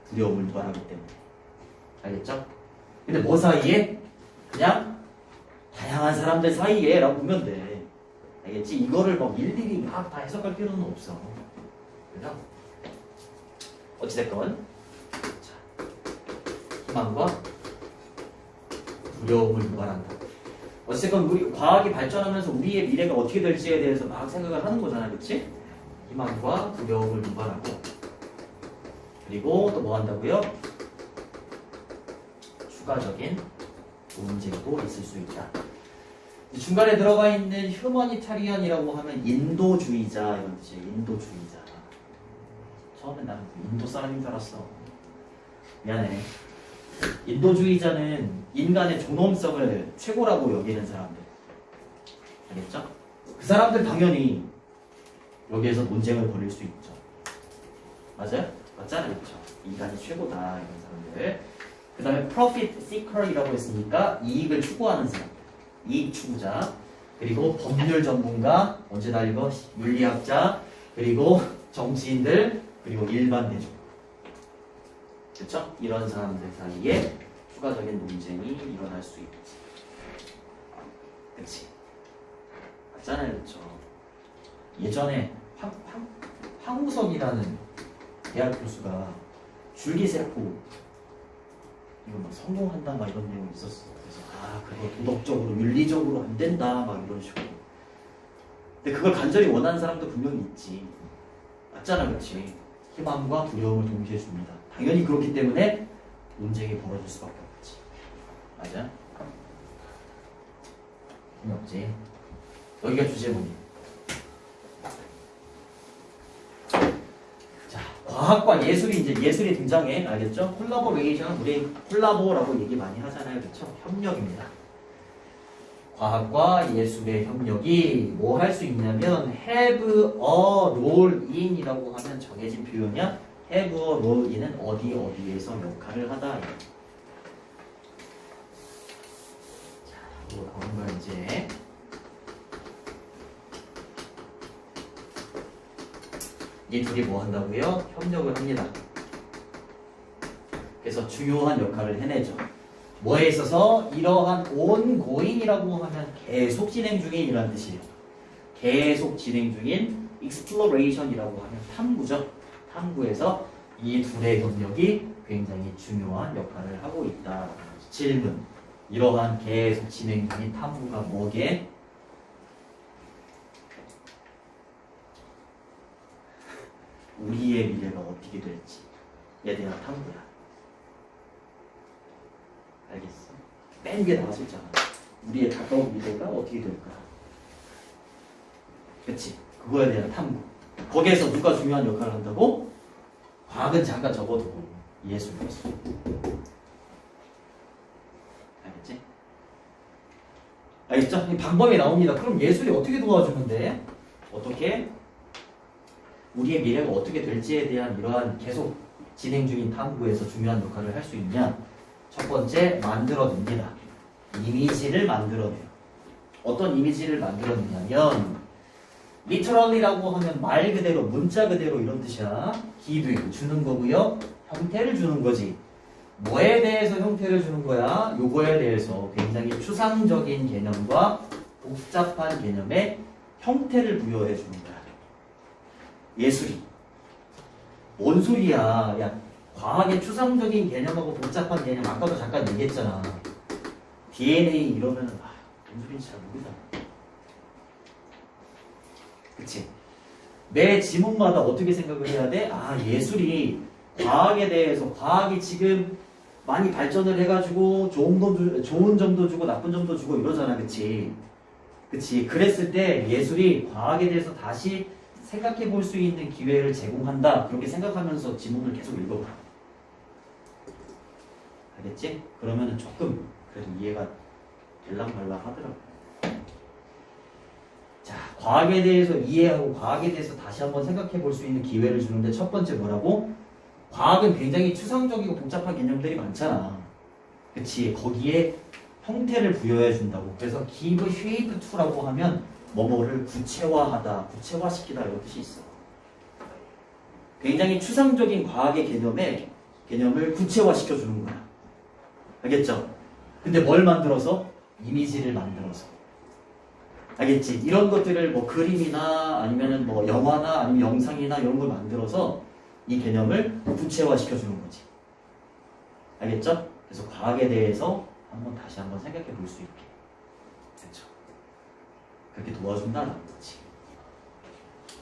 두려움을 유발하기 때문에. 알겠죠? 근데 뭐 사이에? 그냥 다양한 사람들 사이에 라고 보면 돼. 알겠지? 이거를 일일이 막 다 해석할 필요는 없어. 그죠? 어찌됐건 자, 희망과 두려움을 유발한다. 어쨌건 우리 과학이 발전하면서 우리의 미래가 어떻게 될지에 대해서 막 생각을 하는 거잖아, 그렇지? 희망과 두려움을 유발하고 그리고 또 뭐 한다고요? 추가적인 논쟁도 있을 수 있다. 중간에 들어가 있는 휴머니타리언이라고 하면 인도주의자 이런 뜻이에요. 인도주의자. 처음에 나는 인도 사람인 줄 알았어. 미안해. 인도주의자는 인간의 존엄성을 최고라고 여기는 사람들. 알겠죠? 그 사람들 당연히 여기에서 논쟁을 벌일 수 있죠. 맞아요? 맞잖아요. 그렇죠? 인간이 최고다 이런 사람들. 그 다음에 profit seeker이라고 했으니까 이익을 추구하는 사람. 이익 추구자. 그리고 법률 전문가. 언제 다 읽어? 윤리학자. 그리고 정치인들. 그리고 일반 대중. 그렇죠? 이런 사람들 사이에 추가적인 논쟁이 일어날 수 있지. 그렇지? 맞잖아요, 그렇죠? 예전에 황우석이라는 대학 교수가 줄기세포 이거 막 성공한다 막 이런 내용이 있었어. 그래서 그거 도덕적으로 윤리적으로 안 된다 막 이런 식으로. 근데 그걸 간절히 원하는 사람도 분명히 있지. 맞잖아, 그렇지? 희망과 두려움을 동시에 줍니다. 당연히 그렇기 때문에 논쟁이 벌어질 수밖에 없지. 맞아? 없지. 여기가 주제문이에요. 자, 과학과 예술이 이제 예술이 등장해. 알겠죠? 콜라보레이션, 우리 콜라보라고 얘기 많이 하잖아요. 그렇죠? 협력입니다. 과학과 예술의 협력이 뭐 할 수 있냐면 have a role in 이라고 하면 정해진 표현이야. have a role in은 어디에서 역할을 하다. 자, 뭔가 이제 이 둘이 뭐 한다고요? 협력을 합니다. 그래서 중요한 역할을 해내죠. 뭐에 있어서 이러한 ongoing이라고 하면 계속 진행 중인 이라는 뜻이에요. 계속 진행 중인 exploration이라고 하는 탐구죠. 탐구에서 이 둘의 협력이 굉장히 중요한 역할을 하고 있다. 질문. 이러한 계속 진행 중인 탐구가 뭐게? 우리의 미래가 어떻게 될지에 대한 탐구야. 알겠어? 맨 위에 나와서 있잖아. 우리의 가까운 미래가 어떻게 될까? 그치? 그거에 대한 탐구. 거기에서 누가 중요한 역할을 한다고? 과학은 잠깐 접어두고 예술. 알겠지? 알겠죠? 이 방법이 나옵니다. 그럼 예술이 어떻게 도와주는데? 어떻게? 우리의 미래가 어떻게 될지에 대한 이러한 계속 진행 중인 탐구에서 중요한 역할을 할 수 있냐? 첫 번째, 만들어냅니다. 이미지를 만들어내요. 어떤 이미지를 만들어내냐면 literally라고 하면 말 그대로, 문자 그대로 이런 뜻이야. give, 주는 거고요. 형태를 주는 거지. 뭐에 대해서 형태를 주는 거야? 요거에 대해서 굉장히 추상적인 개념과 복잡한 개념에 형태를 부여해 주는 거야. 예술이. 뭔 소리야. 야, 과학의 추상적인 개념하고 복잡한 개념 아까도 잠깐 얘기했잖아. DNA 이러면은 뭔 소리인지 잘 모르잖아. 그치? 매 지문마다 어떻게 생각을 해야 돼? 아, 예술이 과학에 대해서 과학이 지금 많이 발전을 해가지고 좋은 점도 주고 나쁜 점도 주고 이러잖아. 그치? 그치? 그랬을 때 예술이 과학에 대해서 다시 생각해 볼 수 있는 기회를 제공한다. 그렇게 생각하면서 지문을 계속 읽어봐. 알겠지? 그러면은 조금 그래도 이해가 될랑말랑 하더라고. 자, 과학에 대해서 이해하고 과학에 대해서 다시 한번 생각해 볼 수 있는 기회를 주는데 첫 번째 뭐라고? 과학은 굉장히 추상적이고 복잡한 개념들이 많잖아. 그치? 거기에 형태를 부여해 준다고. 그래서 give shape to라고 하면 뭐뭐를 구체화하다, 구체화시키다 이런 뜻이 있어. 굉장히 추상적인 과학의 개념을 구체화시켜 주는 거야. 알겠죠? 근데 뭘 만들어서? 이미지를 만들어서. 알겠지? 이런 것들을 뭐 그림이나 아니면은 뭐 영화나 아니면 영상이나 이런 걸 만들어서 이 개념을 구체화시켜 주는 거지. 알겠죠? 그래서 과학에 대해서 다시 한번 생각해 볼 수 있게. 그렇죠? 그렇게 도와준다는 거지.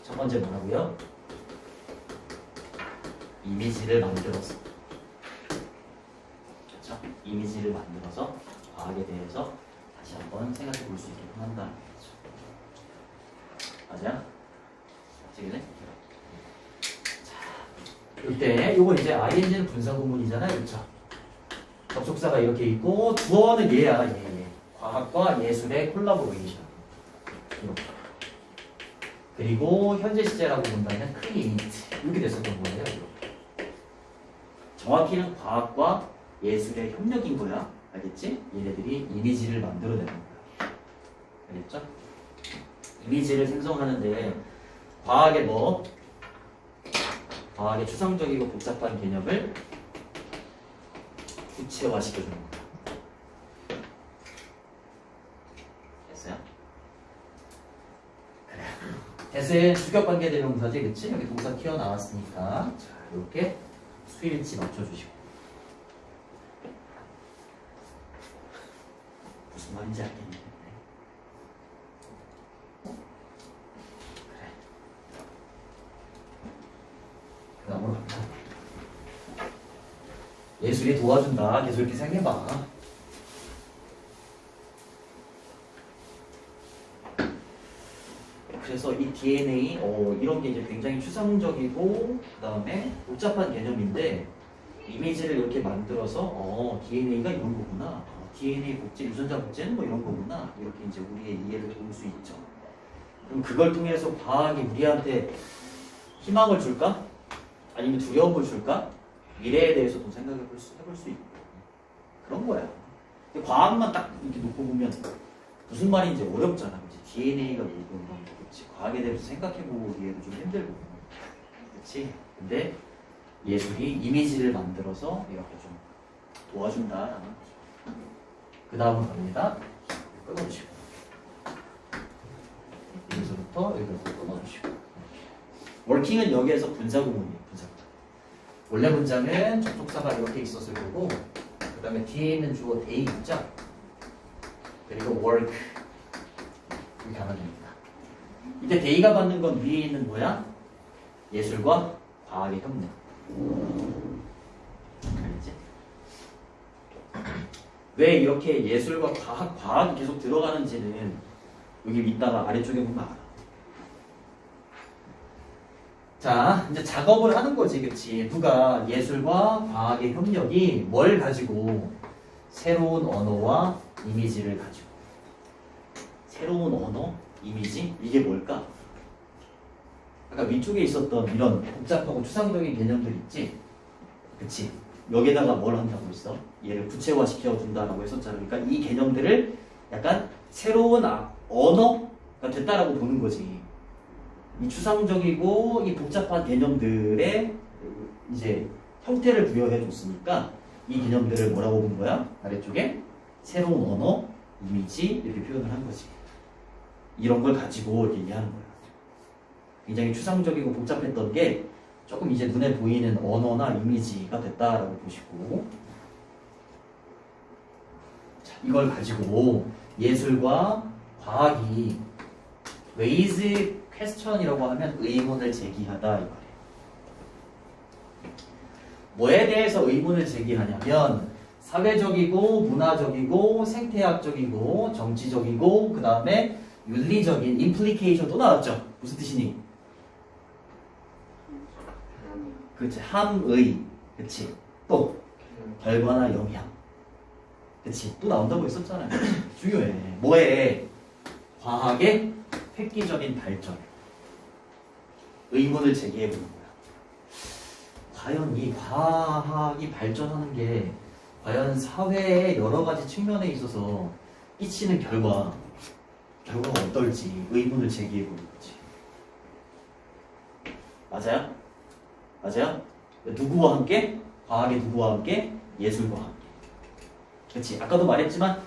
첫 번째 뭐라고요? 이미지를 만들어서. 그렇죠? 이미지를 만들어서 과학에 대해서 다시 한번 생각해 볼 수 있게 한다는 거죠. 맞아요? 맞지네? 자, 이때 요거 이제 ing는 분사 구문이잖아요. 그렇죠? 접속사가 이렇게 있고 주어는 얘야. 얘. 과학과 예술의 콜라보레이션. 이렇게. 그리고 현재 시제라고 본다면 create 이렇게 됐었던 거예요. 이렇게. 정확히는 과학과 예술의 협력인 거야. 알겠지? 얘네들이 이미지를 만들어내는 거야. 알겠죠? 이미지를 생성하는데 과학의 과학의 추상적이고 복잡한 개념을 구체화시켜주는 거야. 됐어요? 그래. 대세의 주격관계 대명사지, 그치? 여기 동사 튀어나왔으니까 자, 이렇게 수일치 맞춰주시고 무슨 말인지 알겠네. 그래. 그 다음으로 갑니다. 예술이 도와준다. 계속 이렇게 생각해봐. 그래서 이 DNA, 이런 게 이제 굉장히 추상적이고, 그 다음에 복잡한 개념인데, 이미지를 이렇게 만들어서, DNA가 이런 거구나. DNA 복제, 유전자 복제는 뭐 이런 거구나. 이렇게 이제 우리의 이해를 도울 수 있죠. 그럼 그걸 통해서 과학이 우리한테 희망을 줄까? 아니면 두려움을 줄까? 미래에 대해서도 생각해볼 수 있고. 그런 거야. 근데 과학만 딱 이렇게 놓고 보면 무슨 말인지 어렵잖아. 그치? DNA가 뭐고 이런 거. 그치? 과학에 대해서 생각해보기에도 좀 힘들고. 그치? 근데 예술이 이미지를 만들어서 이렇게 좀 도와준다라는 거죠. 그 다음은 갑니다. 끊어주시고. 여기서 여기서부터 여기서 끊어주시고. working은 여기에서 분사구문이에요. 분사구문. 원래 문장은 접속사가 이렇게 있었을 거고, 그 다음에 뒤에 있는 주어 they 있죠? 그리고 work 이렇게 하면 됩니다. 이때 they가 받는 건 위에 있는 뭐야? 예술과 과학의 협력. 알겠지? 왜 이렇게 예술과 과학이 계속 들어가는지는 여기 이따가 아래쪽에 보면 알아. 자, 이제 작업을 하는 거지, 그치? 누가 예술과 과학의 협력이 뭘 가지고? 새로운 언어와 이미지를 가지고. 새로운 언어, 이미지? 이게 뭘까? 아까 위쪽에 있었던 이런 복잡하고 추상적인 개념들 있지? 그치? 여기에다가 뭘 한다고 했어? 얘를 구체화시켜준다라고 했었잖아. 그러니까 이 개념들을 약간 새로운 언어가 됐다라고 보는 거지. 이 추상적이고 이 복잡한 개념들의 이제 형태를 부여해 줬으니까 이 개념들을 뭐라고 본 거야? 아래쪽에 새로운 언어, 이미지 이렇게 표현을 한 거지. 이런 걸 가지고 얘기하는 거야. 굉장히 추상적이고 복잡했던 게 조금 이제 눈에 보이는 언어나 이미지가 됐다라고 보시고, 자, 이걸 가지고 예술과 과학이 raise question이라고 하면 의문을 제기하다 이 말이에요. 뭐에 대해서 의문을 제기하냐면 사회적이고 문화적이고 생태학적이고 정치적이고 그 다음에 윤리적인 임플리케이션 또 나왔죠. 무슨 뜻이니? 그렇지. 함의. 그렇지. 또 결과나 영향. 그렇지. 또 나온다고 했었잖아요. 중요해. 뭐에? 과학의 획기적인 발전. 의문을 제기해보는 거야. 과연 이 과학이 발전하는 게 과연 사회의 여러 가지 측면에 있어서 끼치는 결과가 어떨지 의문을 제기해보는 거지. 맞아요? 맞아요? 누구와 함께? 과학의 누구와 함께? 예술과 함께. 그렇지. 아까도 말했지만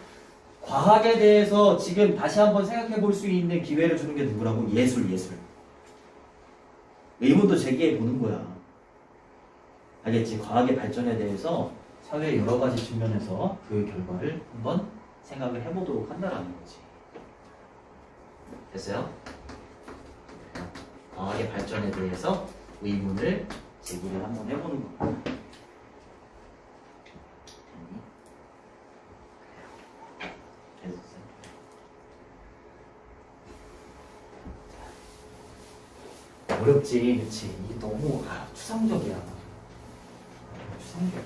과학에 대해서 지금 다시 한번 생각해 볼 수 있는 기회를 주는 게 누구라고? 예술. 의문도 제기해 보는 거야. 알겠지? 과학의 발전에 대해서 사회의 여러 가지 측면에서 그 결과를 한번 생각을 해보도록 한다라는 거지. 됐어요? 과학의 발전에 대해서 의문을 제기를 한번 해보는 거야. 어렵지, 그치? 이게 너무 추상적이야. 추상적.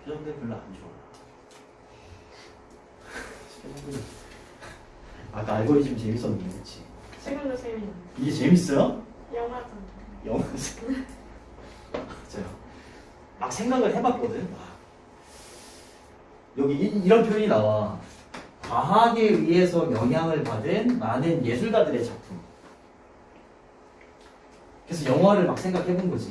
표정들 별로 안 좋아. 아까 알고리즘 재밌었는데, 그치? 지금도 재밌는데. 이게 재밌어요? 영화잖아. 맞아요. 막 생각을 해봤거든. 여기 이런 표현이 나와. 과학에 의해서 영향을 받은 많은 예술가들의 작품. 그래서 영화를 막 생각해본 거지.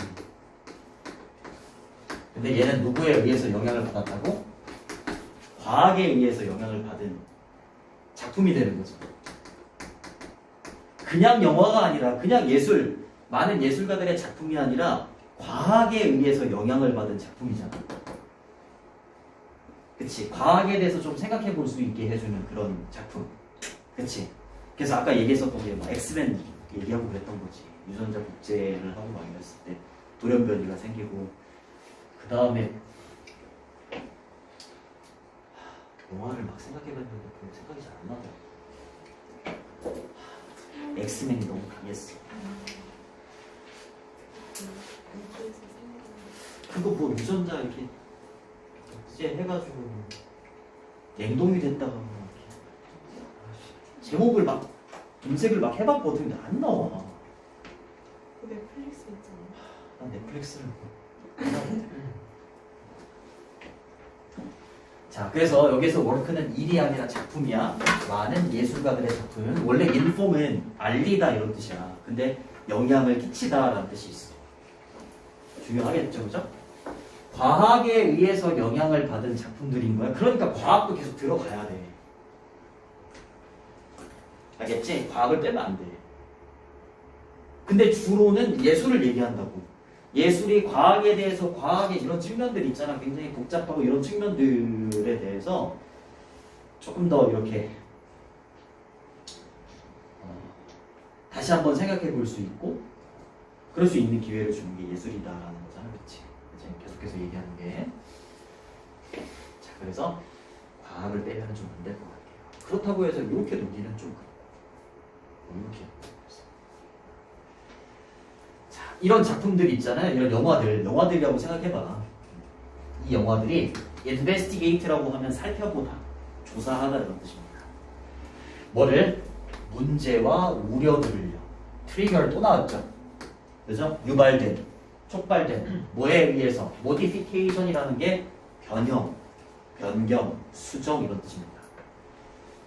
근데 얘는 누구에 의해서 영향을 받았다고? 과학에 의해서 영향을 받은 작품이 되는 거죠. 그냥 영화가 아니라 그냥 예술, 많은 예술가들의 작품이 아니라 과학에 의해서 영향을 받은 작품이잖아. 그치? 과학에 대해서 좀 생각해 볼 수 있게 해주는 그런 작품. 그치? 그래서 아까 얘기했었던 게 막 엑스맨 얘기하고 그랬던 거지. 유전자 복제를 하고 막 이랬을 때 돌연변이가 생기고, 그 다음에 영화를 막 생각해봤는데 그 생각이 잘 안 나더라고. 엑스맨이 너무 강했어. 그거 뭐 유전자 이렇게 복제해가지고 냉동이 됐다가 막 제목을 막 검색을 막 해봤거든. 근데 안 나와. 그 넷플릭스 있잖아. 난 넷플릭스를 자, 그래서 여기서 워크는 일이 아니라 작품이야. 많은 예술가들의 작품. 원래 인폼은 알리다 이런 뜻이야. 근데 영향을 끼치다 라는 뜻이 있어. 중요하겠죠, 그죠? 과학에 의해서 영향을 받은 작품들인 거야. 그러니까 과학도 계속 들어가야 돼. 알겠지? 과학을 빼면 안 돼. 근데 주로는 예술을 얘기한다고. 예술이 과학에 대해서 과학의 이런 측면들이 있잖아. 굉장히 복잡하고 이런 측면들에 대해서 조금 더 이렇게 다시 한번 생각해 볼 수 있고 그럴 수 있는 기회를 주는 게 예술이다라는 거잖아. 그치? 계속해서 얘기하는 게. 자, 그래서 과학을 빼면 좀 안 될 것 같아요. 그렇다고 해서 이렇게 놓기는 좀 그렇고 이렇게. 자, 이런 작품들 있잖아요. 이런 영화들이라고 생각해봐. 이 영화들이 investigate라고 하면 살펴보다, 조사하다 이런 뜻입니다. 뭐를? 문제와 우려들을요. 트리거를 또 나왔죠. 그죠? 유발된, 촉발된 뭐에 의해서 modification이라는 게 변형, 변경, 수정 이런 뜻입니다.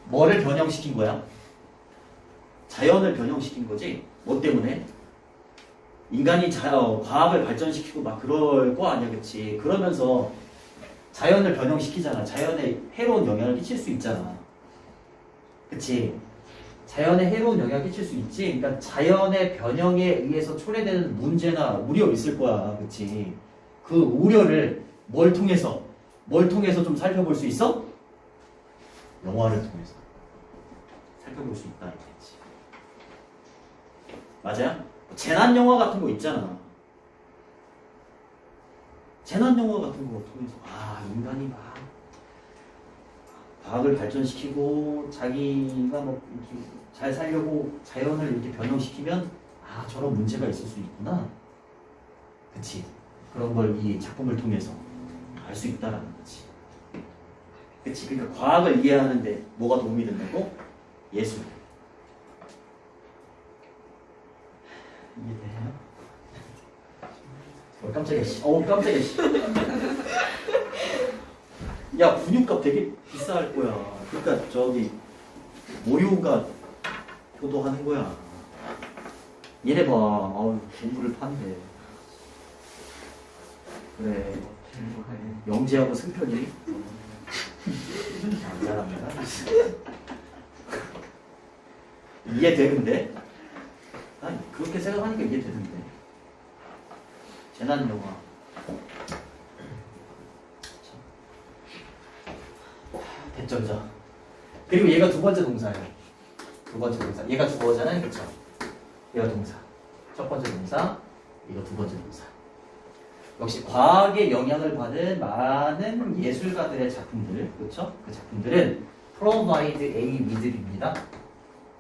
뭐를 변형시킨 거야? 자연을 변형시킨 거지. 뭐 때문에? 인간이 과학을 발전시키고 막 그럴 거 아니야, 그치? 그러면서 자연을 변형시키잖아. 자연에 해로운 영향을 끼칠 수 있잖아. 그치? 자연에 해로운 영향을 끼칠 수 있지. 그러니까 자연의 변형에 의해서 초래되는 문제나 우려 있을 거야, 그치? 그 우려를 뭘 통해서 좀 살펴볼 수 있어? 영화를 통해서 살펴볼 수 있다, 이거지. 맞아요? 재난 영화 같은 거 있잖아. 재난 영화 같은 거 통해서 인간이 막 과학을 발전시키고 자기가 뭐 이렇게 잘 살려고 자연을 이렇게 변형시키면 저런 문제가 있을 수 있구나. 그치? 그런 걸 이 작품을 통해서 알 수 있다라는 거지. 그치? 그러니까 과학을 이해하는데 뭐가 도움이 된다고? 예술. 이해돼요? 깜짝이야. 깜짝이야. 야, 분유값 되게 비쌀 거야. 그러니까 저기 모유가 효도하는 거야. 얘네 봐. 공부를 판대. 그래. 영재하고 승편이 안 잘합니다. 이해되는데? 그렇게 생각하니까 이해되는데. 재난 영화. 대점자. 그리고 얘가 두 번째 동사예요. 두 번째 동사. 얘가 주어잖아요, 그렇죠? 얘가 동사. 첫 번째 동사. 이거 두 번째 동사. 역시 과학의 영향을 받은 많은 예술가들의 작품들, 그렇죠? 그 작품들은 provide A with입니다.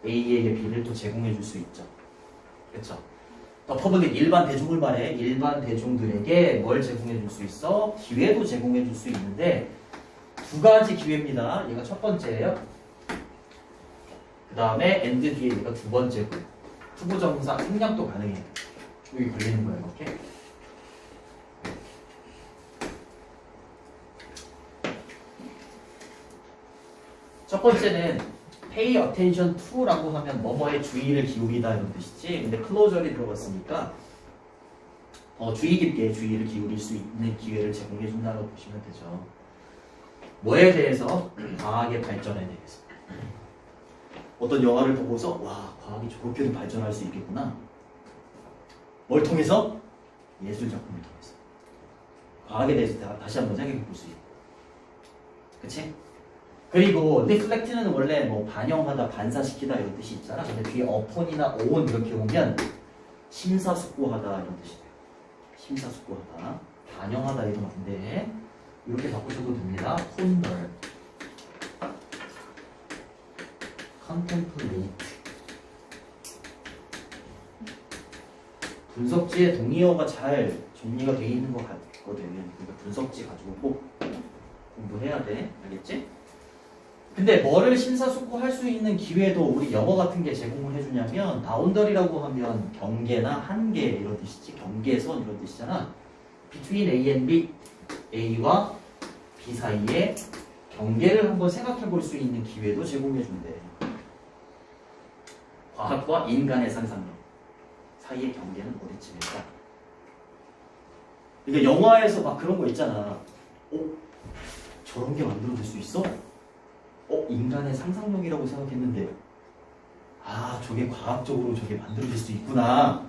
A에게 B를 또 제공해 줄 수 있죠. 그렇죠? 더 퍼블릭 일반 대중을 말해. 일반 대중들에게 뭘 제공해 줄 수 있어? 기회도 제공해 줄 수 있는데 두 가지 기회입니다. 얘가 첫 번째예요. 그 다음에 and 뒤에 얘가 두 번째고 투부정사 생략도 가능해요. 여기 걸리는 거예요. 이렇게. 첫 번째는 pay attention to라고 하면 뭐뭐에 주의를 기울이다 이런 뜻이지. 근데 클로저리 들어갔으니까 주의 깊게 주의를 기울일 수 있는 기회를 제공해 준다고 보시면 되죠. 뭐에 대해서? 과학의 발전에 대해서. 어떤 영화를 보고서 와, 과학이 저렇게도 발전할 수 있겠구나. 뭘 통해서? 예술 작품을 통해서. 과학에 대해서 다시 한번 생각해 볼 수 있고. 그치? 그리고 reflect는 원래 뭐 반영하다, 반사시키다 이런 뜻이 있잖아. 근데 뒤에 upon이나 on 이렇게 오면 심사숙고하다 이런 뜻이 돼요. 심사숙고하다, 반영하다 이러면 안 돼. 이렇게 바꾸셔도 됩니다. ponder, contemplate. 분석지에 동의어가 잘 정리가 되어 있는 것 같거든. 그러니까 분석지 가지고 꼭 공부해야 돼. 알겠지? 근데 뭐를 심사숙고할 수 있는 기회도 우리 영어 같은 게 제공을 해주냐면 바운더리라고 하면 경계나 한계 이런 뜻이지. 경계선 이런 뜻이잖아. between A and B, A와 B 사이에 경계를 한번 생각해 볼 수 있는 기회도 제공해 준대. 과학과 인간의 상상력 사이의 경계는 어디쯤일까? 그러니까 영화에서 막 그런 거 있잖아. 저런 게 만들어질 수 있어? 인간의 상상력이라고 생각했는데 아, 저게 과학적으로 저게 만들어질 수 있구나.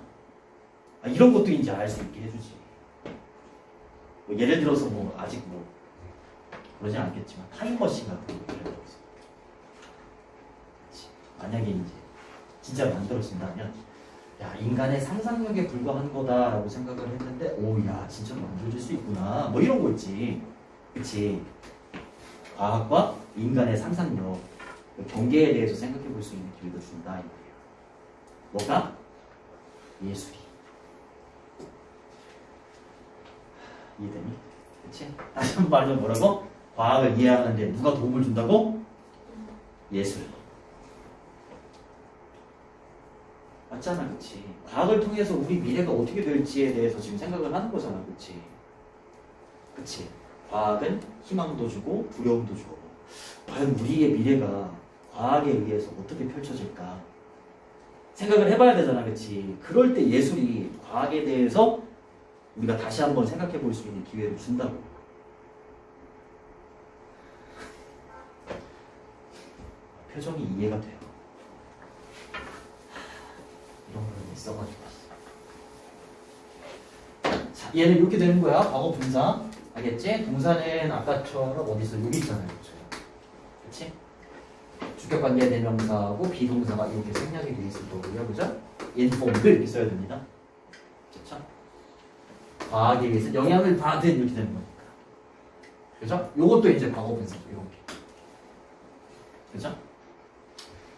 아, 이런 것도 이제 알 수 있게 해주지. 뭐 예를 들어서 뭐 아직 뭐 그러진 않겠지만 타임머신 같은 거 예를 들어서 그치. 만약에 이제 진짜 만들어진다면 야, 인간의 상상력에 불과한 거다라고 생각을 했는데 오야 진짜 만들어질 수 있구나 뭐 이런 거 있지. 그치. 과학과 인간의 상상력 그 경계에 대해서 생각해 볼 수 있는 기회를 준다 이 말이야. 뭐가? 예술이. 이해되니? 그치? 다시 한 번 말하면 뭐라고? 과학을 이해하는데 누가 도움을 준다고? 예술. 맞잖아, 그치? 과학을 통해서 우리 미래가 어떻게 될지에 대해서 지금 생각을 하는 거잖아, 그치? 그치? 과학은 희망도 주고 두려움도 주고 과연 우리의 미래가 과학에 의해서 어떻게 펼쳐질까? 생각을 해봐야 되잖아, 그치? 그럴 때 예술이 과학에 대해서 우리가 다시 한번 생각해 볼 수 있는 기회를 준다고. 표정이 이해가 돼요. 이런 거는 있어가지고. 자, 얘는 이렇게 되는 거야. 과거 분사. 알겠지? 동사는 아까처럼 어디서 여기 있잖아요. 그쵸? 그치? 주격관계 대명사하고 비동사가 이렇게 생략이 되어 있을 거고요. 그죠? informed 이렇게 써야 됩니다. 그쵸? 과학에 의해서 영향을 받은 이렇게 되는 거니까. 그죠? 요것도 이제 과거 분사. 이렇게. 그죠?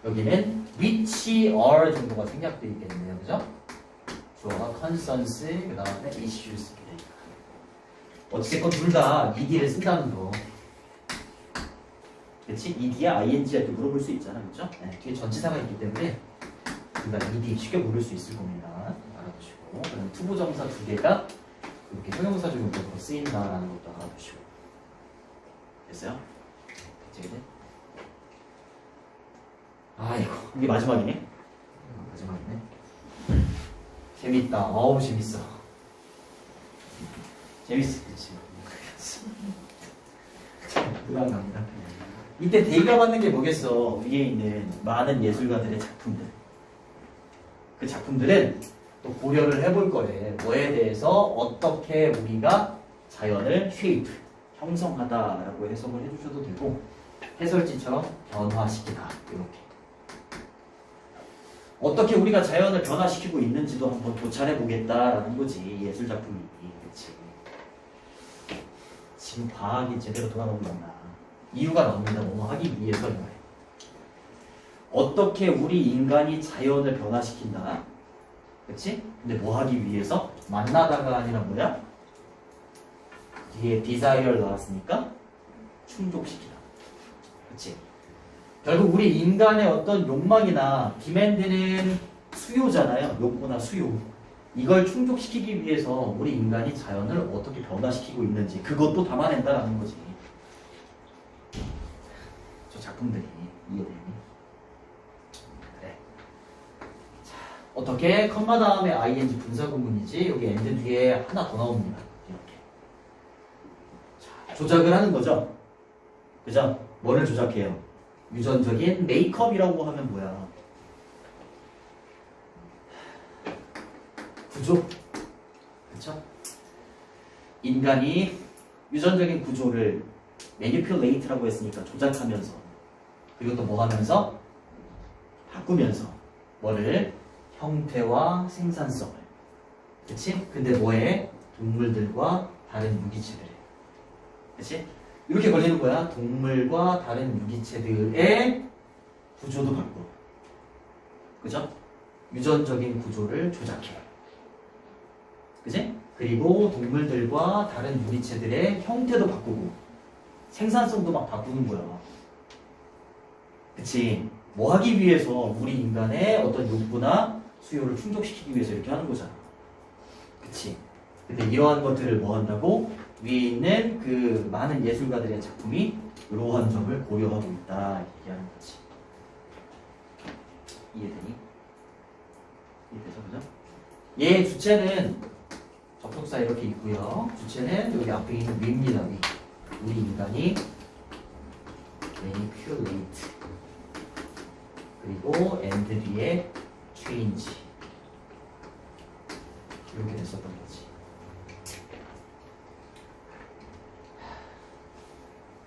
여기는 which are 정도가 생략되어 있겠네요. 그죠? 주어가 concerns, 그 다음에 issues. 어쨌건 둘 다 ed를 쓴다는 거. 그치? ed야 ing야 이렇게 물어볼 수 있잖아. 그죠? 네, 뒤에 전치사가 있기 때문에 둘 다 ed 쉽게 물을 수 있을 겁니다. 알아두시고. 그럼 투부정사 두 개가 이렇게 형용사적 용법으로 쓰인다라는 것도 알아두시고. 됐어요? 됐지? 아이고, 이게 마지막이네? 마지막이네. 재밌다. 어우, 재밌어. 재밌어, 그치? 그만 갑니다. 이때 대의가 받는 게 뭐겠어? 위에 있는 많은 예술가들의 작품들. 그 작품들은 또 고려를 해볼 거래. 뭐에 대해서 어떻게 우리가 자연을 shape, 형성하다라고 해석을 해주셔도 되고, 해설지처럼 변화시키다. 이렇게. 어떻게 우리가 자연을 변화시키고 있는지도 한번 도찰해 보겠다라는 거지. 예술 작품이. 그치? 지금 과학이 제대로 돌아가고 있나? 이유가 나옵니다. 뭐뭐 하기 위해서 이 말이에요. 어떻게 우리 인간이 자연을 변화시킨다? 그치? 근데 뭐 하기 위해서? 만나다가 아니라 뭐야? 뒤에 desire 나왔으니까 충족시키다. 그치? 결국 우리 인간의 어떤 욕망이나 디맨드는 수요잖아요. 욕구나 수요. 이걸 충족시키기 위해서 우리 인간이 자연을 어떻게 변화시키고 있는지 그것도 담아낸다라는 거지. 저 작품들이 이해되니? 그래. 자, 어떻게? 컴마 다음에 ing 분사 구문이지. 여기 and 뒤에 하나 더 나옵니다. 이렇게. 자, 조작을 하는 거죠. 그죠? 뭐를 조작해요? 유전적인 메이크업이라고 하면 뭐야? 구조. 그쵸? 인간이 유전적인 구조를 manipulate라고 했으니까 조작하면서 그리고 또 뭐 하면서? 바꾸면서 뭐를? 형태와 생산성을. 그치? 근데 뭐해? 동물들과 다른 유기체들에. 그치? 이렇게 걸리는 거야. 동물과 다른 유기체들의 구조도 바꾸고. 그죠? 유전적인 구조를 조작해. 그치? 그리고 동물들과 다른 유기체들의 형태도 바꾸고 생산성도 막 바꾸는 거야. 그치? 뭐 하기 위해서? 우리 인간의 어떤 욕구나 수요를 충족시키기 위해서 이렇게 하는 거잖아. 그치? 근데 이러한 것들을 뭐 한다고? 위에 있는 그 많은 예술가들의 작품이 이러한 점을 고려하고 있다 얘기하는 거지. 이해되니? 이해되죠? 그죠? 얘 주체는 접속사 이렇게 있고요. 주체는 여기 앞에 있는 위입니다. 위. 우리 인간이 manipulate 그리고 and 앤드리의 체인지 이렇게 됐었던 거지.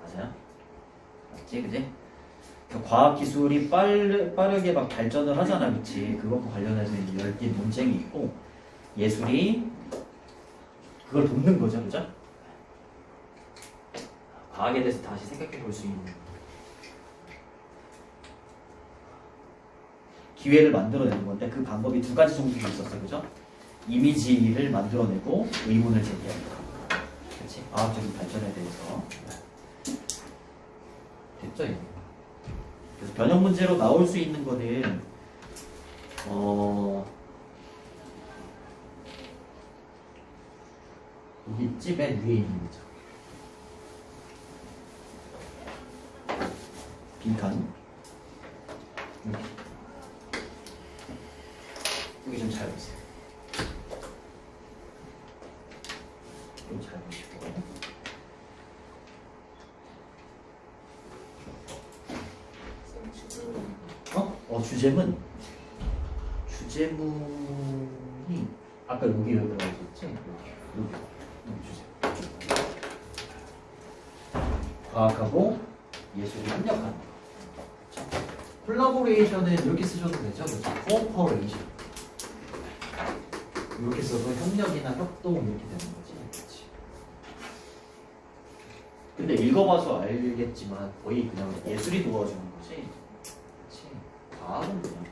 맞아요? 맞지, 그지? 과학 기술이 빠르게 막 발전을 하잖아, 그치? 그것과 관련해서 이제 열띤 논쟁이 있고 예술이 그걸 돕는 거죠, 그죠? 과학에 대해서 다시 생각해 볼 수 있는 기회를 만들어내는 건데 그 방법이 두 가지 정도 있었어, 그죠? 이미지를 만들어내고 의문을 제기하는 거. 그렇지? 과학적인 발전에 대해서 됐죠, 이거? 그래서 변형 문제로 나올 수 있는 거는 여기 있지, 맨 위에 있는 거죠. 빈칸 이렇게. 여기 좀 잘 보세요. 여기 잘 보시고. 주제문이 아까 여기 들어가 있었지? 여기 주제. 과학하고 예술이 협력하는 거. 그렇죠? 콜라보레이션은 이렇게 쓰셔도 되죠? 그렇죠? 코어퍼레이션. 이렇게 써도 협력이나 협동 이렇게 되는 거지. 그렇지? 근데 읽어봐서 알겠지만 거의 그냥 예술이 도와주는 거지. 그렇지? 과학은 그냥.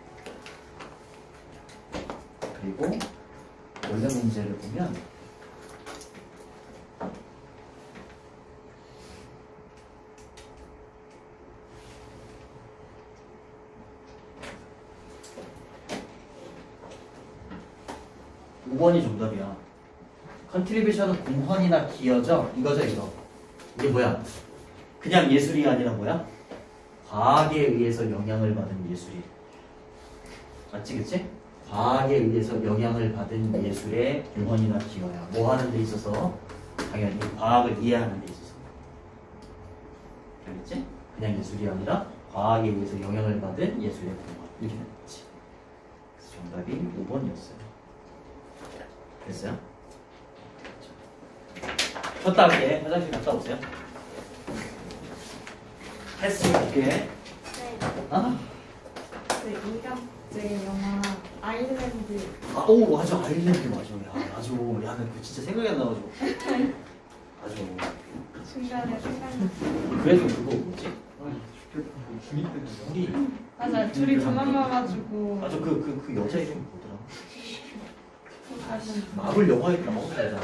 그리고 원래 문제를 보면 (5번이) 정답이야. 컨트리뷰션은 공헌이나 기여죠? 이거죠, 이거. 이게 뭐야? 그냥 예술이 아니라 뭐야? 과학에 의해서 영향을 받은 예술이. 맞지, 그치? 과학에 의해서 영향을 받은 예술의 공헌이나 기여야. 뭐 하는 데 있어서? 당연히 과학을 이해하는 데 있어서. 알겠지? 그냥 예술이 아니라 과학에 의해서 영향을 받은 예술의 공헌. 이렇게 되는 거지. 그래서 정답이 5번이었어요. 됐어요? 쉬었다 할게. 화장실 갔다 오세요. 했으면 할게. 네. 아, 그 인간적인 영화 아일랜드. 오, 맞아. 아일랜드 맞아. 야, 맞아. 야, 나 그거 진짜 생각이 안 나가지고. 맞아. 중간에 생각나. 그래서 그거 뭐지? 우리 맞아, 둘이 도망가가지고. 맞아. 그 여자 이름이 뭐더라? 사실 마블 영화에 나오는 여자.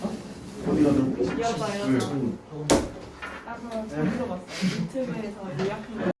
어? 거기가 너 여자. 아, 그럼 저 들어봤어요. 유튜브에서 요약한 거.